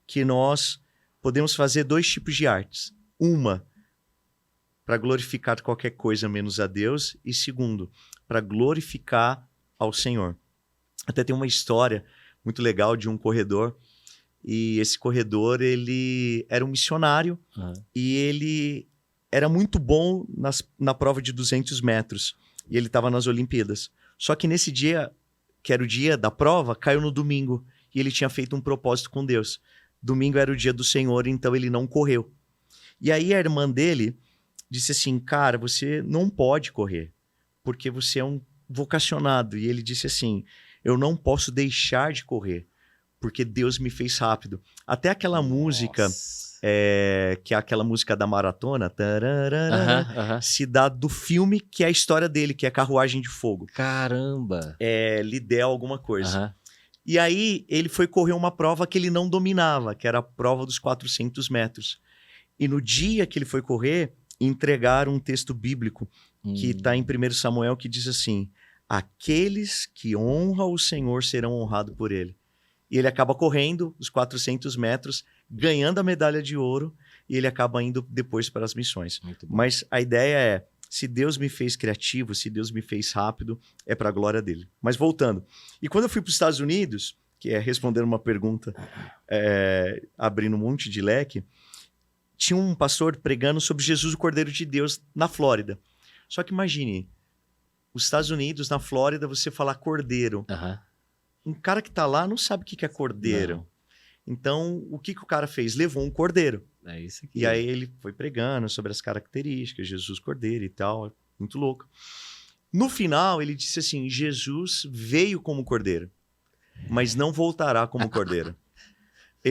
que nós podemos fazer 2 tipos de artes. Uma, para glorificar qualquer coisa menos a Deus, e segundo, para glorificar ao Senhor. Até tem uma história muito legal de um corredor, e esse corredor, ele era um missionário, e ele era muito bom na prova de 200 metros, e ele estava nas Olimpíadas. Só que nesse dia, que era o dia da prova, caiu no domingo, e ele tinha feito um propósito com Deus. Domingo era o dia do Senhor, então ele não correu. E aí a irmã dele disse assim, cara, você não pode correr, porque você é um vocacionado. E ele disse assim, eu não posso deixar de correr, porque Deus me fez rápido. Até aquela música, que é aquela música da maratona, se dá do filme que é a história dele, que é Carruagem de Fogo. Caramba! Lidé alguma coisa. E aí ele foi correr uma prova que ele não dominava, que era a prova dos 400 metros. E no dia que ele foi correr, entregaram um texto bíblico que está em 1 Samuel, que diz assim, aqueles que honram o Senhor serão honrados por ele. E ele acaba correndo os 400 metros, ganhando a medalha de ouro, e ele acaba indo depois para as missões. Mas a ideia é, se Deus me fez criativo, se Deus me fez rápido, é para a glória dele. Mas voltando, e quando eu fui para os Estados Unidos, que é respondendo uma pergunta, abrindo um monte de leque, tinha um pastor pregando sobre Jesus, o Cordeiro de Deus, na Flórida. Só que imagine, os Estados Unidos, na Flórida, você falar cordeiro. Um cara que está lá não sabe o que é cordeiro. Não. Então, o que o cara fez? Levou um cordeiro. É isso aqui. E aí ele foi pregando sobre as características, Jesus cordeiro e tal, muito louco. No final, ele disse assim, Jesus veio como cordeiro, mas não voltará como cordeiro.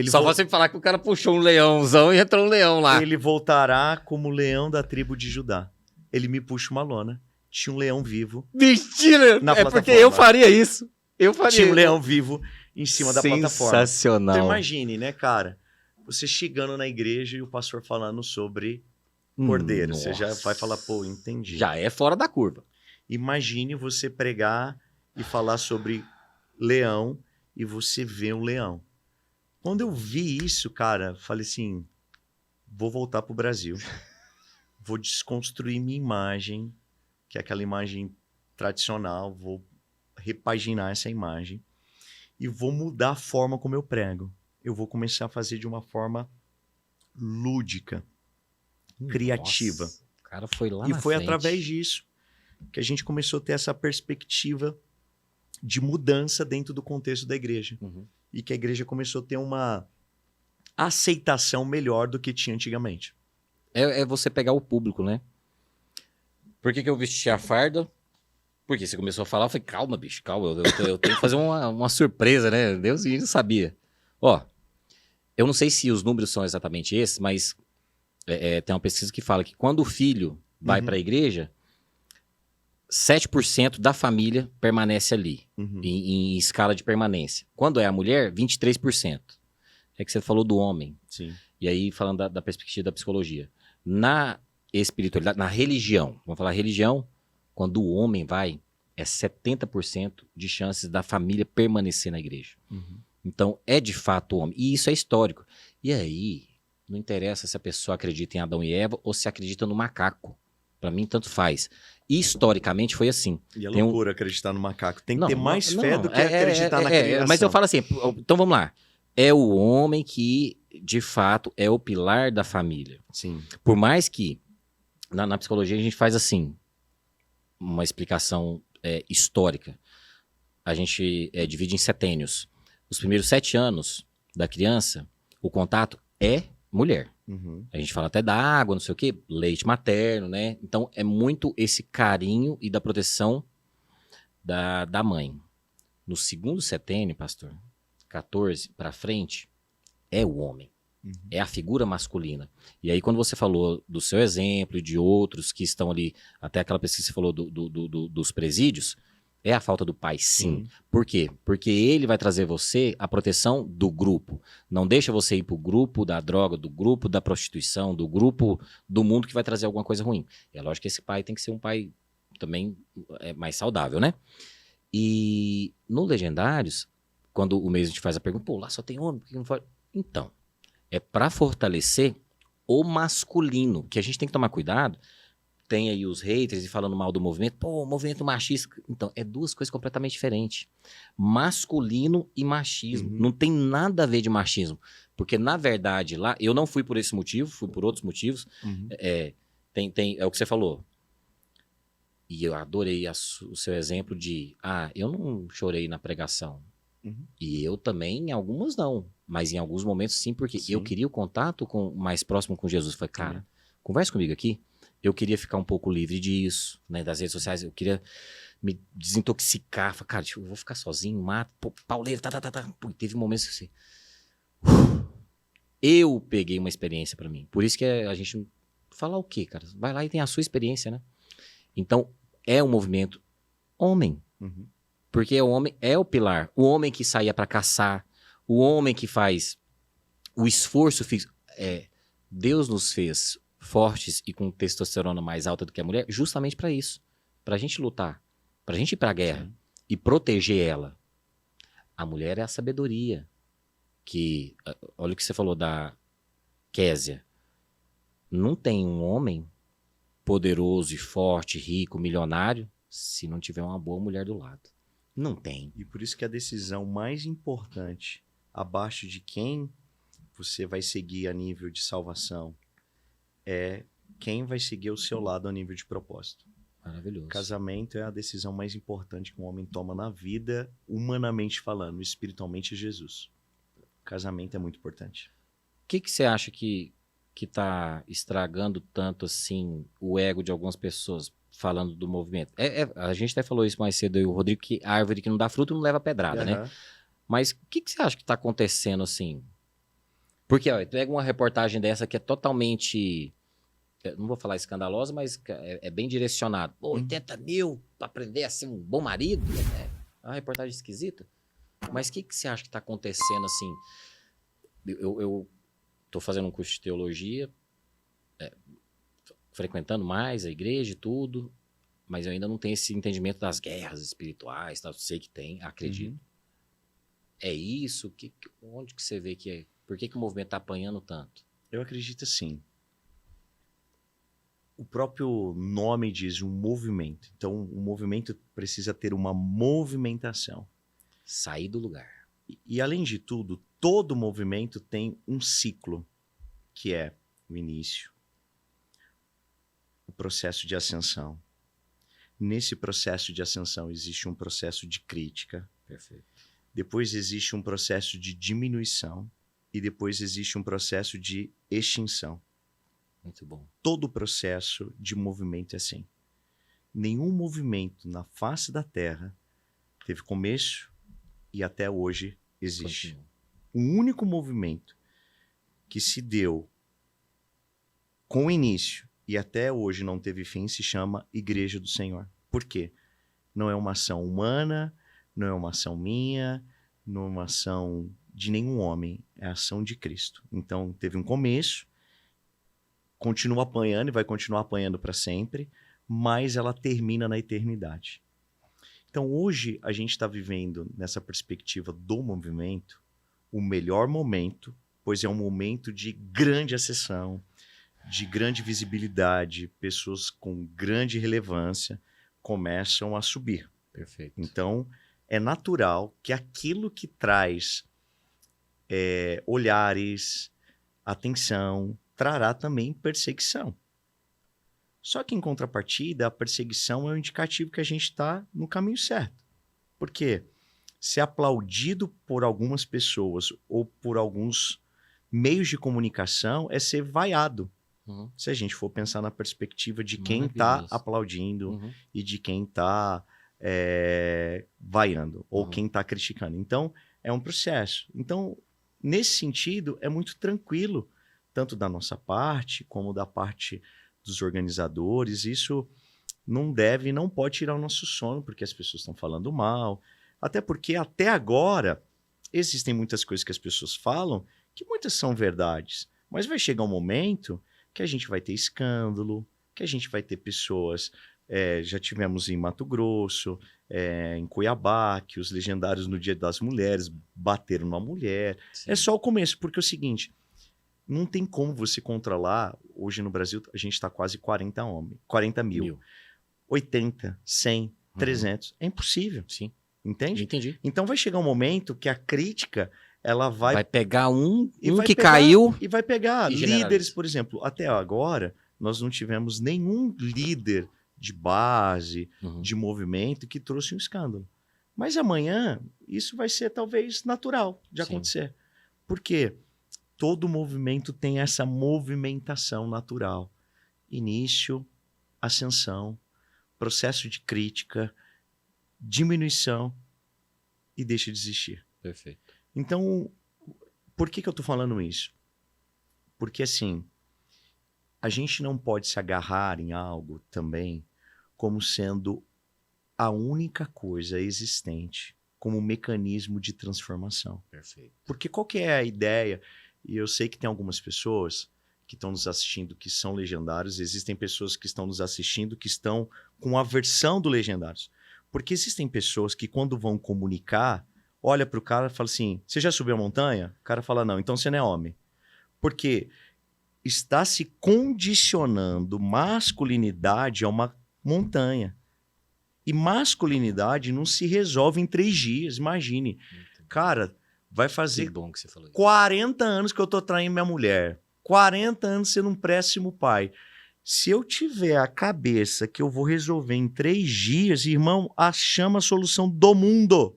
Só você falar que o cara puxou um leãozão e entrou um leão lá. Ele voltará como leão da tribo de Judá. Ele me puxa uma lona, tinha um leão vivo. Mentira! Na plataforma. Porque eu faria isso. Eu faria Tinha um isso. leão vivo em cima da plataforma. Sensacional. Então imagine, né, cara? Você chegando na igreja e o pastor falando sobre cordeiro. Você já vai falar, pô, entendi. Já é fora da curva. Imagine você pregar e falar sobre leão e você vê um leão. Quando eu vi isso, cara, falei assim, vou voltar pro Brasil. Vou desconstruir minha imagem, que é aquela imagem tradicional, vou repaginar essa imagem e vou mudar a forma como eu prego. Eu vou começar a fazer de uma forma lúdica, criativa. Nossa, o cara foi lá E na foi frente. através disso que a gente começou a ter essa perspectiva de mudança dentro do contexto da igreja. E que a igreja começou a ter uma aceitação melhor do que tinha antigamente. É você pegar o público, né? Por que eu vesti a farda? Porque você começou a falar, eu falei, calma, bicho, calma, eu tenho que fazer uma surpresa, né? Deus não sabia. Ó, eu não sei se os números são exatamente esses, mas tem uma pesquisa que fala que quando o filho vai para a igreja, 7% da família permanece ali, em escala de permanência. Quando é a mulher, 23%. É que você falou do homem. Sim. E aí, falando da perspectiva da psicologia. Na espiritualidade, na religião, vamos falar religião, quando o homem vai, é 70% de chances da família permanecer na igreja. Então, é de fato o homem. E isso é histórico. E aí, não interessa se a pessoa acredita em Adão e Eva ou se acredita no macaco. Para mim, tanto faz. E, historicamente, foi assim. E é loucura acreditar no macaco. Tem que Não, ter mais não, fé não. do que acreditar na criação. Mas eu falo assim, então vamos lá. É o homem que, de fato, é o pilar da família. Sim. Por mais que, na psicologia, a gente faz assim, uma explicação histórica. A gente divide em setênios. Os primeiros 7 anos da criança, o contato é mulher. A gente fala até da água, não sei o quê, leite materno, né? Então, é muito esse carinho e da proteção da mãe. No segundo setênio, pastor, 14 para frente, é o homem. É a figura masculina. E aí, quando você falou do seu exemplo e de outros que estão ali, até aquela pesquisa que você falou dos presídios, é a falta do pai, sim. Por quê? Porque ele vai trazer você a proteção do grupo. Não deixa você ir pro grupo da droga, do grupo da prostituição, do grupo do mundo que vai trazer alguma coisa ruim. É lógico que esse pai tem que ser um pai também mais saudável, né? E no Legendários, quando o mês a gente faz a pergunta, pô, lá só tem homem, por que não pode? Então, é para fortalecer o masculino, que a gente tem que tomar cuidado. Tem aí os haters e falando mal do movimento. Pô, movimento machista. Então, é duas coisas completamente diferentes. Masculino e machismo. Não tem nada a ver de machismo. Porque, na verdade, lá... Eu não fui por esse motivo, fui por outros motivos. É o que você falou. E eu adorei o seu exemplo de... eu não chorei na pregação. E eu também, em algumas não. Mas em alguns momentos, sim, porque eu queria o contato mais próximo com Jesus. Falei, cara, conversa comigo aqui. Eu queria ficar um pouco livre disso, né, das redes sociais. Eu queria me desintoxicar. Falei, cara, eu vou ficar sozinho, mato, pauleiro, Pô, teve momentos que assim... Eu peguei uma experiência pra mim. Por isso que a gente... Falar o quê, cara? Vai lá e tem a sua experiência, né? Então, é um movimento homem. Porque o homem é o pilar. O homem que saía pra caçar. O homem que faz o esforço físico. Deus nos fez fortes e com testosterona mais alta do que a mulher, justamente para isso. Pra gente lutar. Pra gente ir pra guerra. E proteger ela. A mulher é a sabedoria. Que, olha o que você falou da Késia. Não tem um homem poderoso e forte, rico, milionário, se não tiver uma boa mulher do lado. Não tem. E por isso que a decisão mais importante, abaixo de quem você vai seguir a nível de salvação, é quem vai seguir ao seu lado a nível de propósito. Maravilhoso. Casamento é a decisão mais importante que um homem toma na vida, humanamente falando, espiritualmente é Jesus. Casamento é muito importante. O que você acha que tá estragando tanto assim o ego de algumas pessoas falando do movimento? A gente até falou isso mais cedo, eu e o Rodrigo, que a árvore que não dá fruto não leva pedrada, né? Mas o que você acha que tá acontecendo assim? Porque, ó, tu pega uma reportagem dessa que é totalmente, não vou falar escandalosa, mas é bem direcionado. Pô, 80 mil pra aprender a ser um bom marido? É uma reportagem esquisita. Mas o que você acha que tá acontecendo assim? Eu tô fazendo um curso de teologia, frequentando mais a igreja e tudo, mas eu ainda não tenho esse entendimento das guerras espirituais, tá? Sei que tem, acredito. É isso? Onde que você vê que é? Por que o movimento tá apanhando tanto? Eu acredito assim. O próprio nome diz um movimento. Então, o movimento precisa ter uma movimentação. Sair do lugar. E além de tudo, todo movimento tem um ciclo, que é o início, o processo de ascensão. Nesse processo de ascensão existe um processo de crítica. Perfeito. Depois existe um processo de diminuição. E depois existe um processo de extinção. Muito bom. Todo processo de movimento é assim. Nenhum movimento na face da Terra teve começo e até hoje existe. Continua. O único movimento que se deu com início e até hoje não teve fim se chama Igreja do Senhor. Por quê? Não é uma ação humana, não é uma ação minha, não é uma ação de nenhum homem, é a ação de Cristo. Então, teve um começo, continua apanhando e vai continuar apanhando para sempre, mas ela termina na eternidade. Então, hoje, a gente está vivendo, nessa perspectiva do movimento, o melhor momento, pois é um momento de grande ascensão, de grande visibilidade, pessoas com grande relevância começam a subir. Perfeito. Então, é natural que aquilo que traz olhares, atenção, trará também perseguição. Só que, em contrapartida, a perseguição é um indicativo que a gente está no caminho certo. Por quê? Ser aplaudido por algumas pessoas ou por alguns meios de comunicação é ser vaiado. Se a gente for pensar na perspectiva de quem está aplaudindo e de quem está vaiando ou quem está criticando. Então, é um processo. Então, nesse sentido, é muito tranquilo, tanto da nossa parte, como da parte dos organizadores. Isso não deve e não pode tirar o nosso sono, porque as pessoas estão falando mal. Até porque, até agora, existem muitas coisas que as pessoas falam, que muitas são verdades. Mas vai chegar um momento que a gente vai ter escândalo, que a gente vai ter pessoas... já tivemos em Mato Grosso, em Cuiabá, que os legendários no Dia das Mulheres bateram numa mulher. Sim. É só o começo, porque é o seguinte, não tem como você controlar, hoje no Brasil a gente está quase 40 mil, 80, 100, 300, é impossível, Sim, entende? entendi. Então vai chegar um momento que a crítica, ela vai pegar e um vai que pegar- caiu. e vai pegar e líderes, generaliza. por exemplo, até agora nós não tivemos nenhum líder de base, Uhum. de movimento que trouxe um escândalo. Mas amanhã isso vai ser talvez natural de Sim. acontecer. Por quê? Todo movimento tem essa movimentação natural. Início, ascensão, processo de crítica, diminuição e deixa de existir. Perfeito. Então, por que eu estou falando isso? Porque assim, a gente não pode se agarrar em algo também como sendo a única coisa existente como mecanismo de transformação. Perfeito. Porque qual que é a ideia? E eu sei que tem algumas pessoas que estão nos assistindo que são legendários, existem pessoas que estão nos assistindo que estão com aversão do legendários. Porque existem pessoas que quando vão comunicar, olha para o cara e fala assim, você já subiu a montanha? O cara fala, não, então você não é homem. Porque está se condicionando masculinidade a uma montanha. E masculinidade não se resolve em 3 dias, imagine. Cara, vai Que fazer bom que você falou isso. 40 anos que eu tô traindo minha mulher. 40 anos sendo um péssimo pai. Se eu tiver a cabeça que eu vou resolver em 3 dias, irmão, chama a solução do mundo.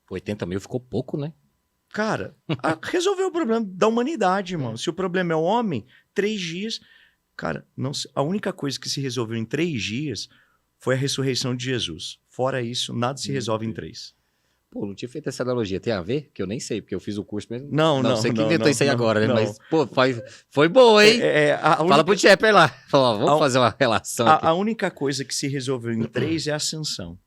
80 mil ficou pouco, né? Cara, resolveu o problema da humanidade, irmão. Se o problema é o homem, 3 dias... Cara, não, a única coisa que se resolveu em 3 dias foi a ressurreição de Jesus. Fora isso, nada se resolve em 3. Pô, não tinha feito essa analogia. Tem a ver? Que eu nem sei, porque eu fiz o curso mesmo. Não, Você que não, inventou não, isso aí não, agora, né? não. Mas, pô, foi bom, hein? A Fala única, pro Tchepper lá. Fala, ó, vamos A- fazer uma relação aqui. a única coisa que se resolveu em 3 é a ascensão.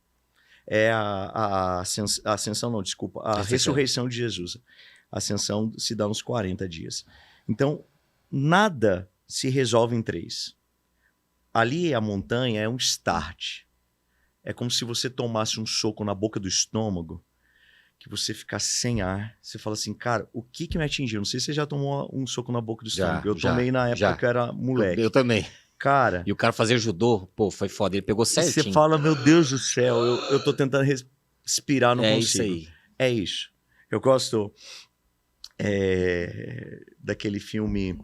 É a ascensão, não, desculpa. A Ascensão. ressurreição de Jesus. A ascensão se dá uns 40 dias. Então, nada se resolve em 3. Ali a montanha é um start. É como se você tomasse um soco na boca do estômago, que você ficasse sem ar. Você fala assim, cara, o que me atingiu? Não sei se você já tomou um soco na boca do Já, estômago. Eu já, tomei na época já. que eu era moleque. Eu também. Cara, E o cara fazer judô, pô, foi foda. Ele pegou certinho. você fala, meu Deus do céu, eu tô tentando respirar, não é consigo. isso aí. É isso. Eu gosto daquele filme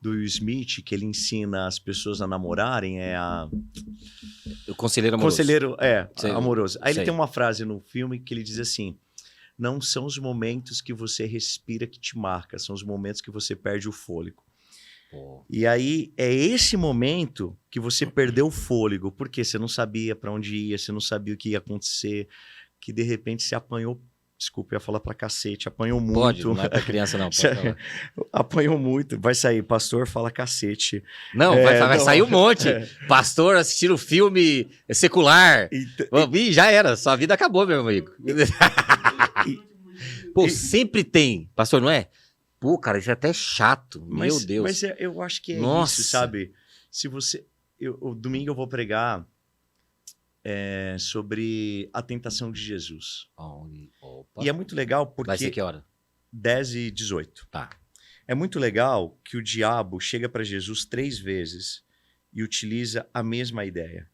do Will Smith, que ele ensina as pessoas a namorarem, O conselheiro amoroso. Conselheiro, Sei, amoroso. Aí sei. ele tem uma frase no filme que ele diz assim, não são os momentos que você respira que te marca, são os momentos que você perde o fôlego. Pô, E aí é esse momento que você perdeu o fôlego, porque você não sabia para onde ia, você não sabia o que ia acontecer, que de repente você apanhou, desculpa, eu ia falar pra cacete, apanhou muito. pode, não é pra criança não. Pode falar. Apanhou muito, vai sair, pastor fala cacete. Não, vai sair um monte. Pastor assistindo filme secular. Ih, já era, sua vida acabou, meu amigo. Pô, sempre tem, pastor, não é? Pô, cara, isso é até chato, meu Deus. Mas eu acho que é Nossa. isso, sabe? Se você... o domingo eu vou pregar sobre a tentação de Jesus. Opa. E é muito legal porque... Vai ser que hora? 10:18. Tá. É muito legal que o diabo chega para Jesus 3 vezes e utiliza a mesma ideia.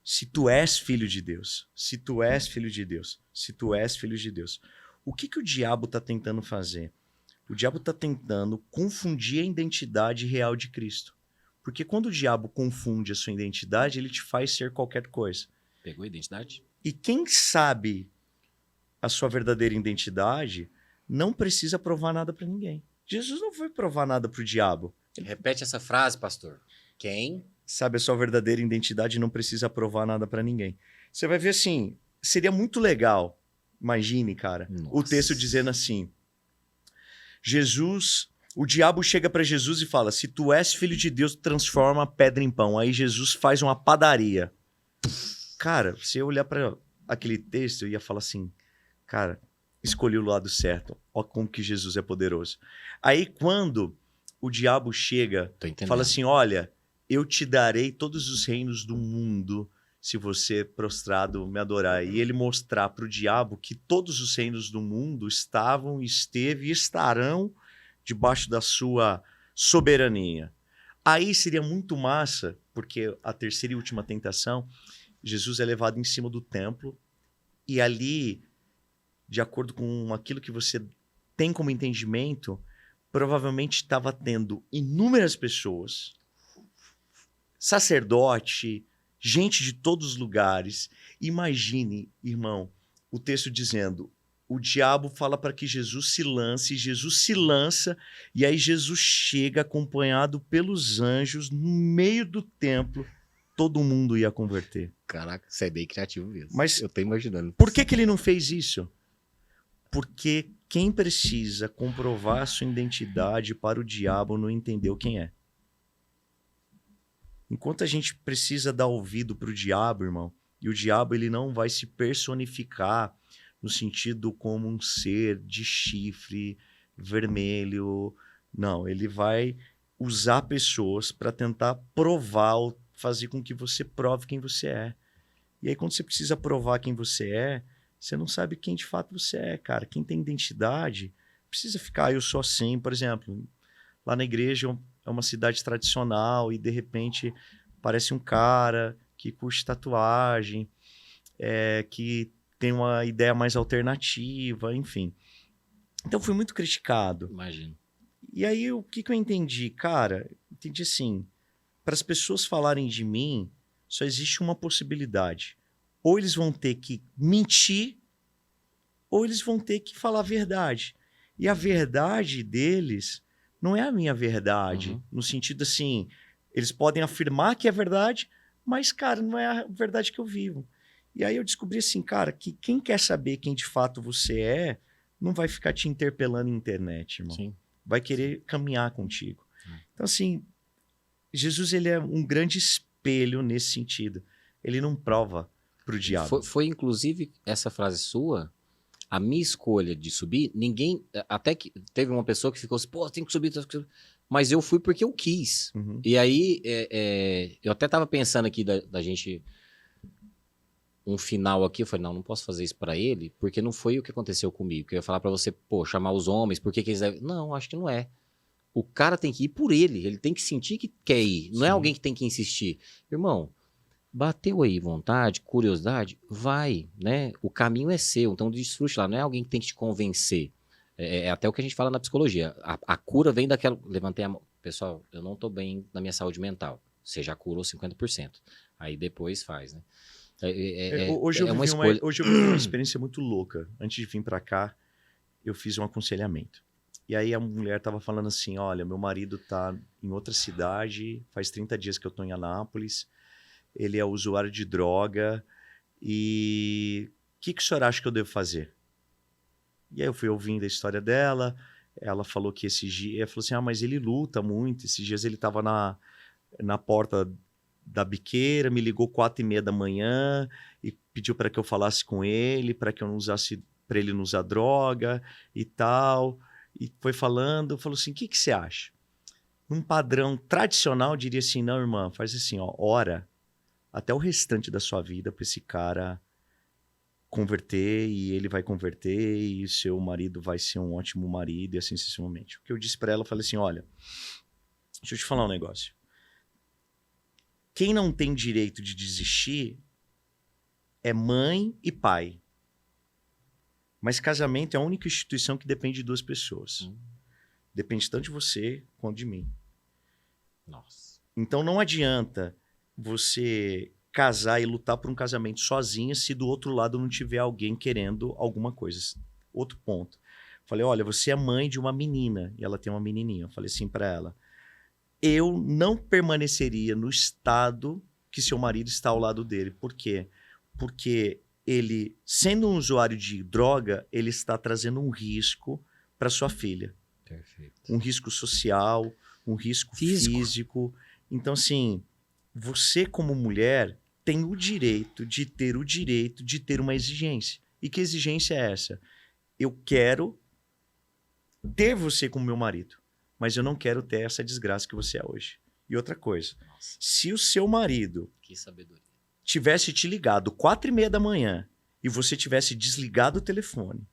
Se tu és filho de Deus, se tu és filho de Deus, se tu és filho de Deus. O que o diabo está tentando fazer? O diabo está tentando confundir a identidade real de Cristo. Porque quando o diabo confunde a sua identidade, ele te faz ser qualquer coisa. Pegou a identidade? E quem sabe a sua verdadeira identidade não precisa provar nada para ninguém. Jesus não foi provar nada para o diabo. Repete essa frase, pastor. Quem? Sabe a sua verdadeira identidade não precisa provar nada para ninguém. Você vai ver assim, seria muito legal, imagine, cara, o Nossa. texto dizendo assim, O diabo chega para Jesus e fala: se tu és filho de Deus, transforma a pedra em pão. Aí Jesus faz uma padaria. Cara, se eu olhar para aquele texto, eu ia falar assim, cara, escolhi o lado certo. Ó como que Jesus é poderoso. Aí quando o diabo chega, Tô entendendo. fala assim, olha, eu te darei todos os reinos do mundo se você prostrado me adorar. E ele mostrar para o diabo que todos os reinos do mundo estavam, esteve e estarão debaixo da sua soberania. Aí seria muito massa, porque a terceira e última tentação, Jesus é levado em cima do templo e ali, de acordo com aquilo que você tem como entendimento, provavelmente estava tendo inúmeras pessoas, sacerdote, gente de todos os lugares. Imagine, irmão, o texto dizendo, o diabo fala para que Jesus se lance, Jesus se lança, e aí Jesus chega acompanhado pelos anjos no meio do templo, todo mundo ia converter. Caraca, você é bem criativo mesmo. Mas eu tô imaginando. por que ele não fez isso? Porque quem precisa comprovar sua identidade para o diabo não entendeu quem é. Enquanto a gente precisa dar ouvido para o diabo, irmão, e o diabo ele não vai se personificar no sentido como um ser de chifre vermelho. Não, ele vai usar pessoas para tentar provar ou fazer com que você prove quem você é. E aí quando você precisa provar quem você é, você não sabe quem de fato você é, cara. Quem tem identidade precisa ficar, eu sou assim, por exemplo, lá na igreja é uma cidade tradicional e de repente aparece um cara que curte tatuagem, que tem uma ideia mais alternativa, enfim. Então fui muito criticado. Imagino. E aí o que eu entendi? Cara, entendi assim, para as pessoas falarem de mim, só existe uma possibilidade. Ou eles vão ter que mentir, ou eles vão ter que falar a verdade. E a verdade deles não é a minha verdade, no sentido assim, eles podem afirmar que é verdade, mas, cara, não é a verdade que eu vivo. E aí eu descobri assim, cara, que quem quer saber quem de fato você é, não vai ficar te interpelando na internet, irmão. Sim. Vai querer caminhar contigo. Então, assim, Jesus ele é um grande espelho nesse sentido. Ele não prova pro diabo. Foi inclusive essa frase sua, a minha escolha de subir, ninguém, até que teve uma pessoa que ficou assim, pô, tem que subir, mas eu fui porque eu quis. Uhum. E aí, eu até tava pensando aqui da gente, um final aqui, eu falei, não posso fazer isso pra ele, porque não foi o que aconteceu comigo, que eu ia falar pra você, pô, chamar os homens, por que eles devem... Não, acho que não é. O cara tem que ir por ele tem que sentir que quer ir, não é alguém que tem que insistir. Irmão, bateu aí vontade, curiosidade, vai, né? O caminho é seu, então desfrute lá, não é alguém que tem que te convencer. É até o que a gente fala na psicologia. A cura vem daquela... Levantei a mão. Pessoal, eu não tô bem na minha saúde mental. Você já curou 50%. Aí depois faz, né? Hoje eu uma vivi escolha. hoje eu vivi uma experiência muito louca. Antes de vir pra cá, eu fiz um aconselhamento. E aí a mulher tava falando assim, olha, meu marido tá em outra cidade, faz 30 dias que eu tô em Anápolis, ele é usuário de droga, e o que o senhor acha que eu devo fazer? E aí eu fui ouvindo a história dela, ela falou que esses dias... Ela falou assim, mas ele luta muito, esses dias ele tava na porta da biqueira, me ligou 4h30 da manhã e pediu para que eu falasse com ele, para que eu não usasse, para ele não usar droga e tal. E foi falando, falou assim, o que você acha? Num padrão tradicional, eu diria assim, não, irmã, faz assim, ó, ora até o restante da sua vida para esse cara converter, e ele vai converter, e o seu marido vai ser um ótimo marido, e assim sucessivamente. O que eu disse para ela, eu falei assim, olha, deixa eu te falar um negócio. Quem não tem direito de desistir é mãe e pai. Mas casamento é a única instituição que depende de duas pessoas. Depende tanto de você quanto de mim. Nossa. Então não adianta você casar e lutar por um casamento sozinha se do outro lado não tiver alguém querendo alguma coisa. Outro ponto. Falei, olha, você é mãe de uma menina e ela tem uma menininha. Eu falei assim para ela, eu não permaneceria no estado que seu marido está ao lado dele. Por quê? Porque ele, sendo um usuário de droga, ele está trazendo um risco para sua filha. Perfeito. Um risco social, um risco físico. Então, assim, você como mulher tem o direito de ter uma exigência. E que exigência é essa? Eu quero ter você como meu marido, mas eu não quero ter essa desgraça que você é hoje. E outra coisa, Nossa, se o seu marido que sabedoria. tivesse te ligado 4:30 da manhã e você tivesse desligado o telefone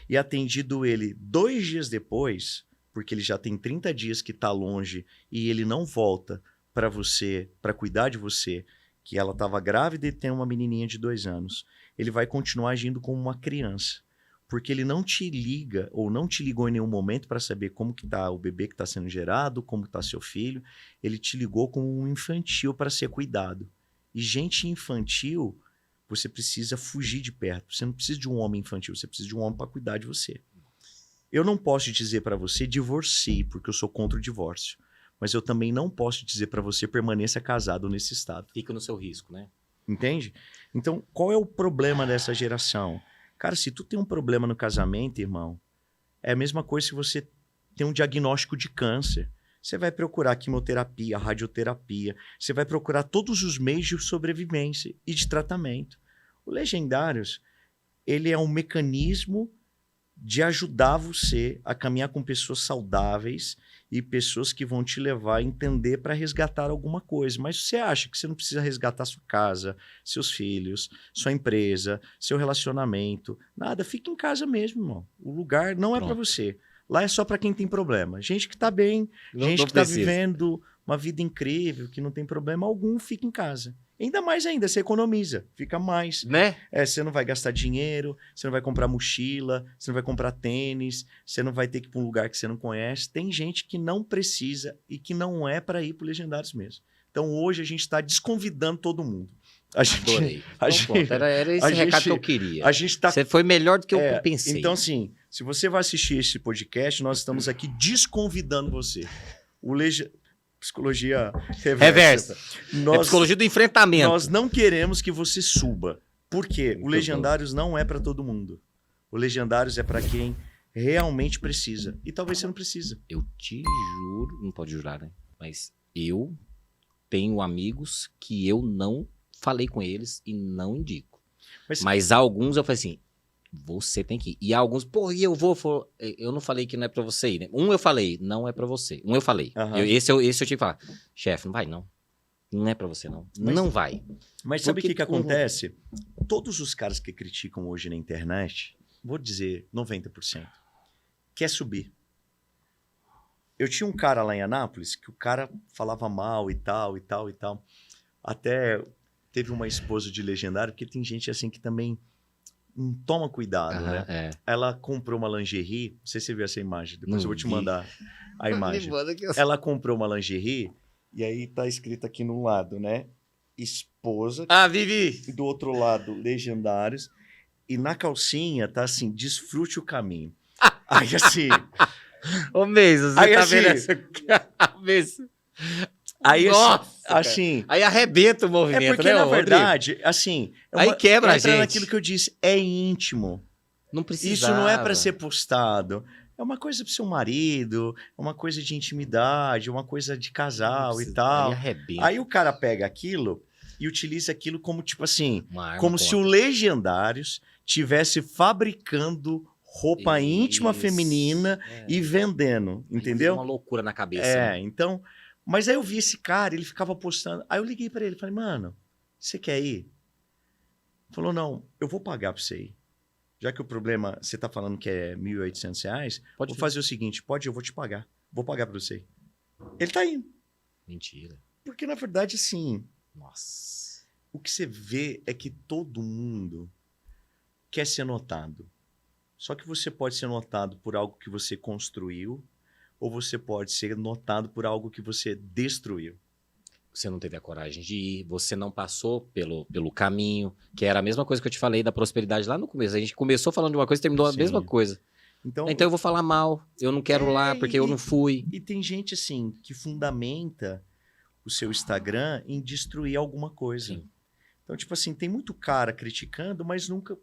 e atendido ele 2 dias depois, porque ele já tem 30 dias que está longe e ele não volta para você, para cuidar de você, que ela estava grávida e tem uma menininha de 2 anos, ele vai continuar agindo como uma criança. Porque ele não te liga ou não te ligou em nenhum momento para saber como que tá o bebê que está sendo gerado, como está seu filho. Ele te ligou como um infantil para ser cuidado. E gente infantil, você precisa fugir de perto. Você não precisa de um homem infantil, você precisa de um homem para cuidar de você. Eu não posso dizer para você divorcie, porque eu sou contra o divórcio. Mas eu também não posso dizer para você permaneça casado nesse estado. Fica no seu risco, né? Entende? Então, qual é o problema dessa geração? Cara, se tu tem um problema no casamento, irmão, é a mesma coisa se você tem um diagnóstico de câncer. Você vai procurar quimioterapia, radioterapia, você vai procurar todos os meios de sobrevivência e de tratamento. O Legendários, ele é um mecanismo de ajudar você a caminhar com pessoas saudáveis e pessoas que vão te levar a entender para resgatar alguma coisa. Mas você acha que você não precisa resgatar sua casa, seus filhos, sua empresa, seu relacionamento, nada. Fica em casa mesmo, irmão. O lugar não é para você. Lá é só para quem tem problema. Gente que tá bem, gente que está vivendo uma vida incrível, que não tem problema algum, fica em casa. Ainda mais ainda, você economiza, fica mais. Né? Você não vai gastar dinheiro, você não vai comprar mochila, você não vai comprar tênis, você não vai ter que ir para um lugar que você não conhece. Tem gente que não precisa e que não é para ir para o Legendários mesmo. Então hoje a gente está desconvidando todo mundo. Adorei. Era esse recado que eu queria. A gente tá, você foi melhor do que eu pensei. Então, assim, se você vai assistir esse podcast, nós estamos aqui desconvidando você. Psicologia reversa. É psicologia do enfrentamento. Nós não queremos que você suba. Por quê? O Legendários não é para todo mundo. O Legendários é para quem realmente precisa. E talvez você não precisa. Eu te juro, não pode jurar, né? Mas eu tenho amigos que eu não falei com eles e não indico. Mas alguns eu falei assim, você tem que ir. E alguns, e eu vou... Eu não falei que não é pra você ir, né? Um eu falei, não é pra você. Um eu falei. Esse eu tive que falar. Chefe, não vai não. Não é pra você não. Não vai. Mas sabe o que acontece? Todos os caras que criticam hoje na internet, vou dizer 90%, quer subir. Eu tinha um cara lá em Anápolis que o cara falava mal e tal, e tal, e tal. Até teve uma esposa de Legendário, porque tem gente assim que também não toma cuidado, né? É. Ela comprou uma lingerie, não sei se você viu essa imagem, depois eu vou te mandar a imagem. Eu... Ela comprou uma lingerie e aí tá escrito aqui no lado, né? Esposa. Vivi! E do outro lado, Legendários. E na calcinha tá assim, desfrute o caminho. Aí assim... Ô, Meisa, você aí, tá assim, vendo essa... Meisa. Aí, nossa, assim... Aí arrebenta o movimento, é porque, né, na Rodrigo? verdade, assim... Aí quebra a entra gente. naquilo que eu disse, é íntimo. Não precisa. Isso não é para ser postado. É uma coisa pro seu marido, é uma coisa de intimidade, uma coisa de casal e tal. Aí arrebenta. Aí o cara pega aquilo e utiliza aquilo como, tipo assim... Uma arma como se o Legendários tivesse fabricando roupa íntima feminina e vendendo, entendeu? Uma loucura na cabeça. É, né? então... Mas aí eu vi esse cara, ele ficava postando. Aí eu liguei pra ele, falei, mano, você quer ir? Ele falou, não, eu vou pagar pra você ir. Já que o problema, você tá falando que é R$1.800, vou fazer o seguinte, eu vou te pagar. Vou pagar pra você ir. Ele tá indo. Mentira. Porque, na verdade, assim, Nossa. o que você vê é que todo mundo quer ser notado. Só que você pode ser notado por algo que você construiu, ou você pode ser notado por algo que você destruiu. Você não teve a coragem de ir, você não passou pelo caminho, que era a mesma coisa que eu te falei da prosperidade lá no começo. A gente começou falando de uma coisa e terminou a mesma coisa. Então eu vou falar mal, eu não quero lá porque eu não fui. E tem gente, assim, que fundamenta o seu Instagram em destruir alguma coisa. Sim. Então, tipo assim, tem muito cara criticando, mas nunca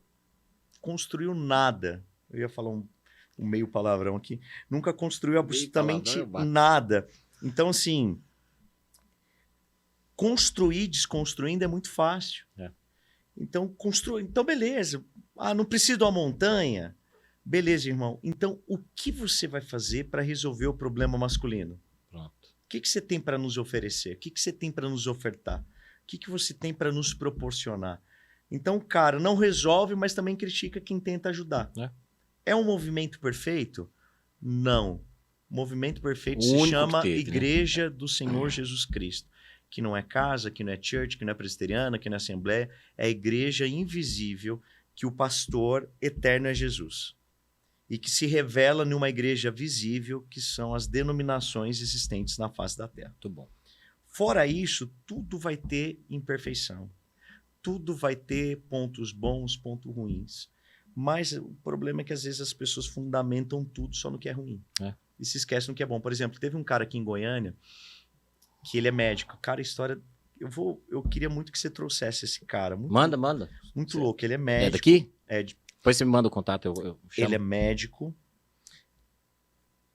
construiu nada. Eu ia falar um meio palavrão aqui, nunca construiu absolutamente palavrão, eu bato. nada. Então, assim, construir desconstruindo é muito fácil. É. Então, construir. Então, beleza. Ah, não preciso de uma montanha? Beleza, irmão. Então, o que você vai fazer para resolver o problema masculino? Pronto. O que você tem para nos oferecer? O que você tem para nos ofertar? O que você tem para nos proporcionar? Então, cara, não resolve, mas também critica quem tenta ajudar. É um movimento perfeito? Não. O movimento perfeito O se único chama que teve, né? Igreja do Senhor Jesus Cristo. Que não é casa, que não é church, que não é presbiteriana, que não é assembleia. É a igreja invisível que o pastor eterno é Jesus. E que se revela numa igreja visível, que são as denominações existentes na face da terra. Muito bom. Fora isso, tudo vai ter imperfeição. Tudo vai ter pontos bons, pontos ruins. Mas o problema é que às vezes as pessoas fundamentam tudo só no que é ruim. É. E se esquecem no que é bom. Por exemplo, teve um cara aqui em Goiânia, que ele é médico. Cara, a história... Eu queria muito que você trouxesse esse cara. Muito, Manda. muito louco. Ele é médico. É daqui? É Depois você me manda o contato, eu chamo. Ele é médico.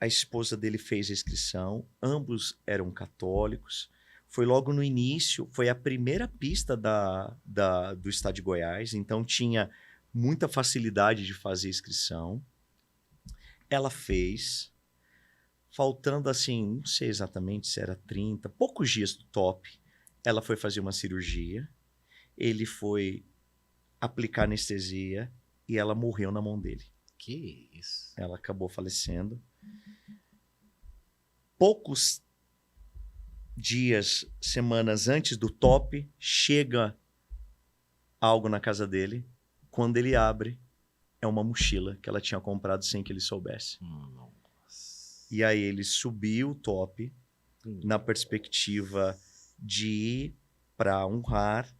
A esposa dele fez a inscrição. Ambos eram católicos. Foi logo no início. Foi a primeira pista do estado de Goiás. Então tinha muita facilidade de fazer a inscrição. Ela fez. Faltando assim, não sei exatamente se era 30, poucos dias do top. Ela foi fazer uma cirurgia. Ele foi aplicar anestesia. E ela morreu na mão dele. Que isso? Ela acabou falecendo. Poucos dias, semanas antes do top, chega algo na casa dele. Quando ele abre, é uma mochila que ela tinha comprado sem que ele soubesse. Nossa. E aí ele subiu o top na perspectiva de ir para honrar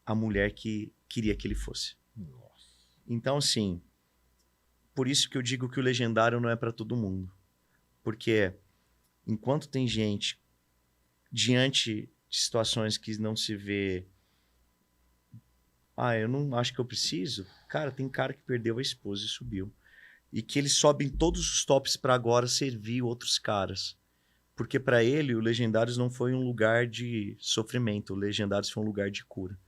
a mulher que queria que ele fosse. Então, assim, por isso que eu digo que o legendário não é para todo mundo. Porque enquanto tem gente diante de situações que não se vê... Ah, eu não acho que eu preciso. Cara, tem cara que perdeu a esposa e subiu. E que eles sobem todos os tops para agora servir outros caras. Porque para ele, o Legendários não foi um lugar de sofrimento. O Legendários foi um lugar de cura.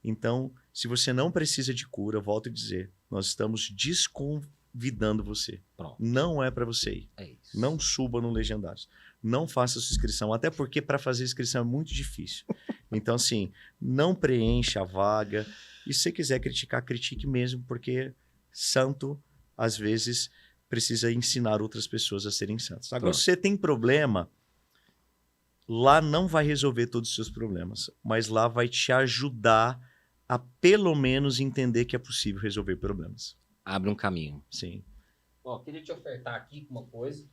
Então, se você não precisa de cura, volto a dizer, nós estamos desconvidando você. Pronto. Não é para você ir. É isso. Não suba no Legendários. Não faça sua inscrição, até porque para fazer inscrição é muito difícil. Então, assim, não preencha a vaga. E se você quiser criticar, critique mesmo, porque santo, às vezes, precisa ensinar outras pessoas a serem santos. Agora, Pronto. se você tem problema, lá não vai resolver todos os seus problemas, mas lá vai te ajudar a pelo menos entender que é possível resolver problemas. Abre um caminho. Sim. Ó, queria te ofertar aqui uma coisa.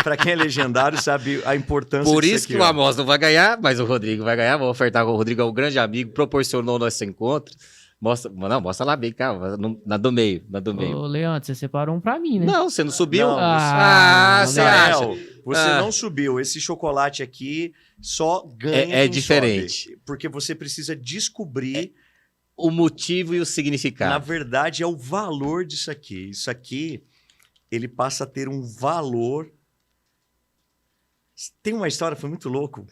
Para quem é legendário, sabe a importância Por disso isso aqui, que o ó. Amos não vai ganhar, mas o Rodrigo vai ganhar. Vou ofertar com o Rodrigo, é um grande amigo, proporcionou nosso encontro. Mostra lá bem, cara, na do meio. Ô, Leandro, você separou um pra mim, né? Não, você não subiu? Não, você acha? Rafael, você não subiu. Esse chocolate aqui só ganha É quem diferente. sobe, porque você precisa descobrir, O motivo e o na significado. verdade, é o valor disso aqui. Isso aqui, ele passa a ter um valor. Tem uma história, foi muito louco.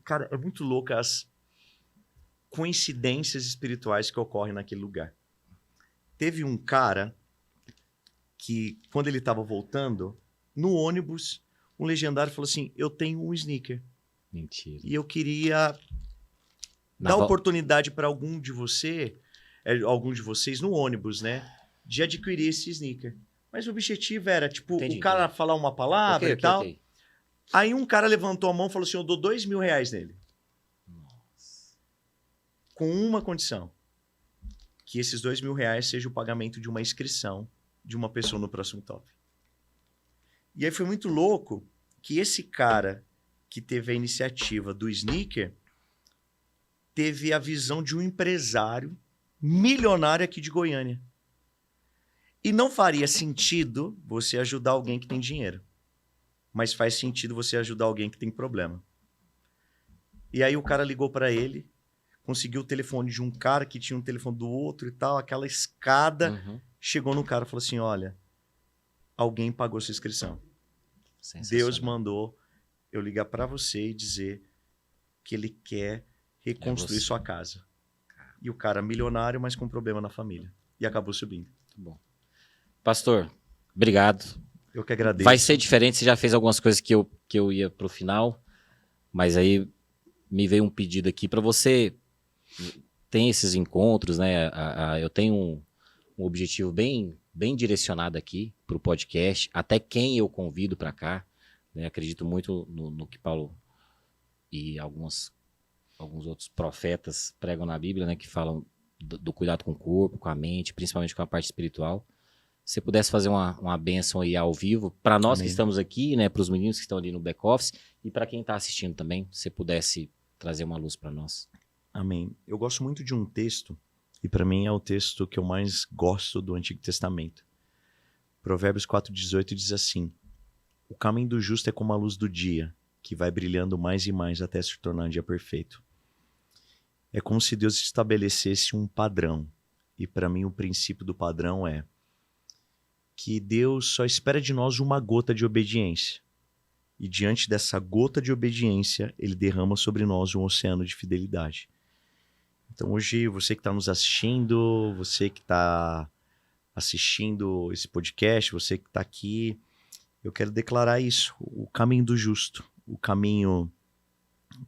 Cara, é muito louco as coincidências espirituais que ocorrem naquele lugar. Teve um cara que, quando ele estava voltando, no ônibus, um legendário falou assim, eu tenho um sneaker Mentira. e eu queria Na dar vol- oportunidade para algum de vocês no ônibus, né, de adquirir esse sneaker. Mas o objetivo era, tipo, Entendi, o cara falar uma palavra Ok, e tal. ok. Aí um cara levantou a mão e falou assim, eu dou R$2.000 nele. Com uma condição. Que esses R$2.000 seja o pagamento de uma inscrição de uma pessoa no próximo top. E aí foi muito louco que esse cara que teve a iniciativa do sneaker teve a visão de um empresário milionário aqui de Goiânia. E não faria sentido você ajudar alguém que tem dinheiro. Mas faz sentido você ajudar alguém que tem problema. E aí o cara ligou para ele, conseguiu o telefone de um cara que tinha um telefone do outro e tal, aquela escada, Uhum. chegou no cara e falou assim, olha, alguém pagou sua inscrição. Sensacional. Deus mandou eu ligar para você e dizer que ele quer reconstruir você. sua casa. E o cara milionário, mas com problema na família. E acabou subindo. Muito bom. Pastor, obrigado. Eu que agradeço. Vai ser diferente, você já fez algumas coisas que eu ia pro final, mas aí me veio um pedido aqui para você. Tem esses encontros, né? Eu tenho um objetivo bem direcionado aqui pro podcast, até quem eu convido para cá, né? Acredito muito no que Paulo e alguns outros profetas pregam na Bíblia, né? Que falam do cuidado com o corpo, com a mente, principalmente com a parte espiritual. Se você pudesse fazer uma bênção aí ao vivo, para nós Amém. que estamos aqui, né, para os meninos que estão ali no back-office, e para quem está assistindo também, se você pudesse trazer uma luz para nós. Amém. Eu gosto muito de um texto, e para mim é o texto que eu mais gosto do Antigo Testamento. Provérbios 4,18 diz assim: o caminho do justo é como a luz do dia, que vai brilhando mais e mais até se tornar um dia perfeito. É como se Deus estabelecesse um padrão. E para mim o princípio do padrão é que Deus só espera de nós uma gota de obediência. E diante dessa gota de obediência, ele derrama sobre nós um oceano de fidelidade. Então hoje, você que está nos assistindo, você que está assistindo esse podcast, você que está aqui, eu quero declarar isso, o caminho do justo, o caminho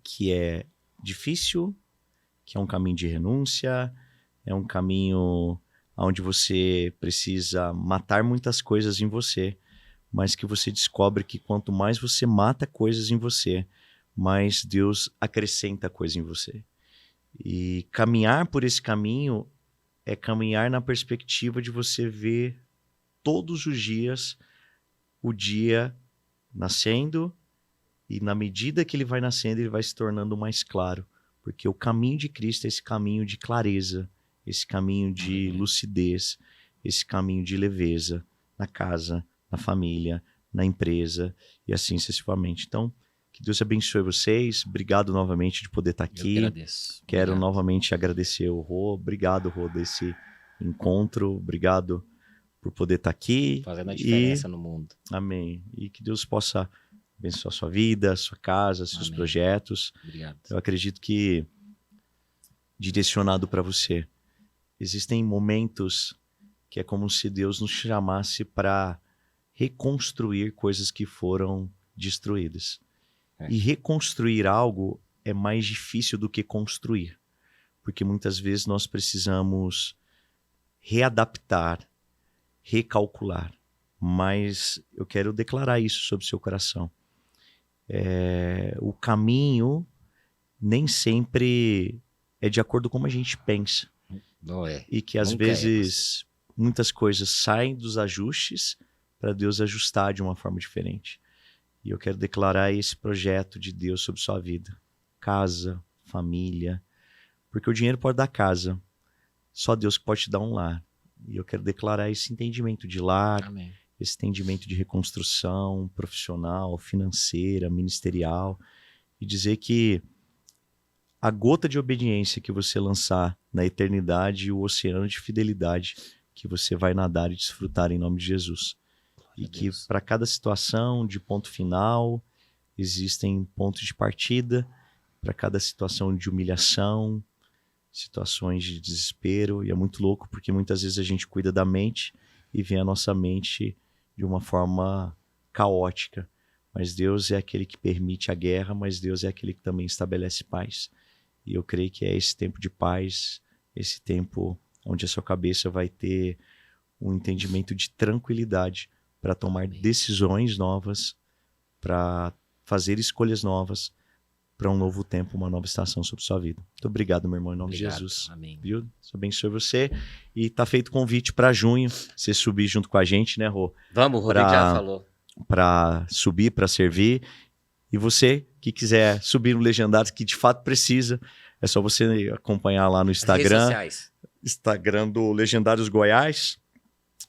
que é difícil, que é um caminho de renúncia, é um caminho onde você precisa matar muitas coisas em você, mas que você descobre que quanto mais você mata coisas em você, mais Deus acrescenta coisa em você. E caminhar por esse caminho é caminhar na perspectiva de você ver todos os dias o dia nascendo, e na medida que ele vai nascendo, ele vai se tornando mais claro. Porque o caminho de Cristo é esse caminho de clareza, esse caminho de lucidez, esse caminho de leveza na casa, na família, na empresa e assim sucessivamente. Então, que Deus abençoe vocês. Obrigado novamente de poder estar Eu aqui. que agradeço. Quero Obrigado. novamente agradecer o Rô. Obrigado, Rô, desse encontro. Obrigado por poder estar aqui. Fazendo a diferença no mundo. Amém. E que Deus possa abençoar a sua vida, a sua casa, seus Amém. projetos. Obrigado. Eu acredito que, direcionado para você, existem momentos que é como se Deus nos chamasse para reconstruir coisas que foram destruídas. É. E reconstruir algo é mais difícil do que construir, porque muitas vezes nós precisamos readaptar, recalcular. Mas eu quero declarar isso sobre o seu coração. O caminho nem sempre é de acordo com como a gente pensa. Não é. E que às Nunca é, vezes muitas coisas saem dos ajustes para Deus ajustar de uma forma diferente. E eu quero declarar esse projeto de Deus sobre sua vida. Casa, família. Porque o dinheiro pode dar casa. Só Deus que pode te dar um lar. E eu quero declarar esse entendimento de lar, Amém. esse entendimento de reconstrução profissional, financeira, ministerial. E dizer que a gota de obediência que você lançar na eternidade e o oceano de fidelidade que você vai nadar e desfrutar em nome de Jesus. E a que Deus. para cada situação de ponto final, existem pontos de partida, para cada situação de humilhação, situações de desespero. E é muito louco, porque muitas vezes a gente cuida da mente e vê a nossa mente de uma forma caótica. Mas Deus é aquele que permite a guerra, mas Deus é aquele que também estabelece paz. E eu creio que é esse tempo de paz, esse tempo onde a sua cabeça vai ter um entendimento de tranquilidade para tomar Amém. decisões novas, para fazer escolhas novas, para um novo tempo, uma nova estação sobre sua vida. Muito obrigado, meu irmão, em nome Obrigado. de Jesus. Amém. Viu? Deus abençoe você. E tá feito o convite para junho, você subir junto com a gente, né, Rô? Vamos, o Rodrigo já falou. Para subir, para servir. E você que quiser subir no Legendários, que de fato precisa, é só você acompanhar lá no Redes Instagram, sociais. Instagram do Legendários Goiás.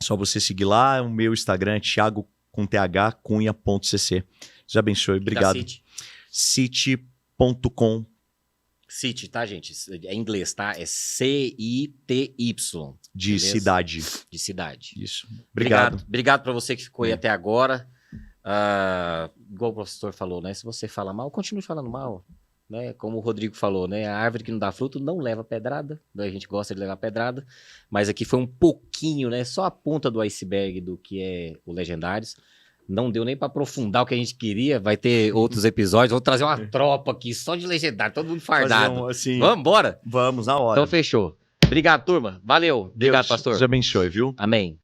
Só você seguir lá. O meu Instagram é Thiago com TH Cunha.cc. Deus abençoe. Obrigado. Da City. City.com. City, tá, gente? É em inglês, tá? É C-I-T-Y. De Beleza? cidade. De cidade. Isso. Obrigado pra você que ficou aí até agora. Igual o professor falou, né? Se você fala mal, continue falando mal. Né? Como o Rodrigo falou, né? A árvore que não dá fruto não leva pedrada. A gente gosta de levar pedrada. Mas aqui foi um pouquinho, né? Só a ponta do iceberg do que é o Legendários. Não deu nem pra aprofundar o que a gente queria. Vai ter outros episódios. Vou trazer uma tropa aqui só de Legendário. Todo mundo fardado. Assim, Vamos embora? vamos, na hora. Então fechou. Obrigado, turma. Valeu. Obrigado, pastor. Deus abençoe, viu? Amém.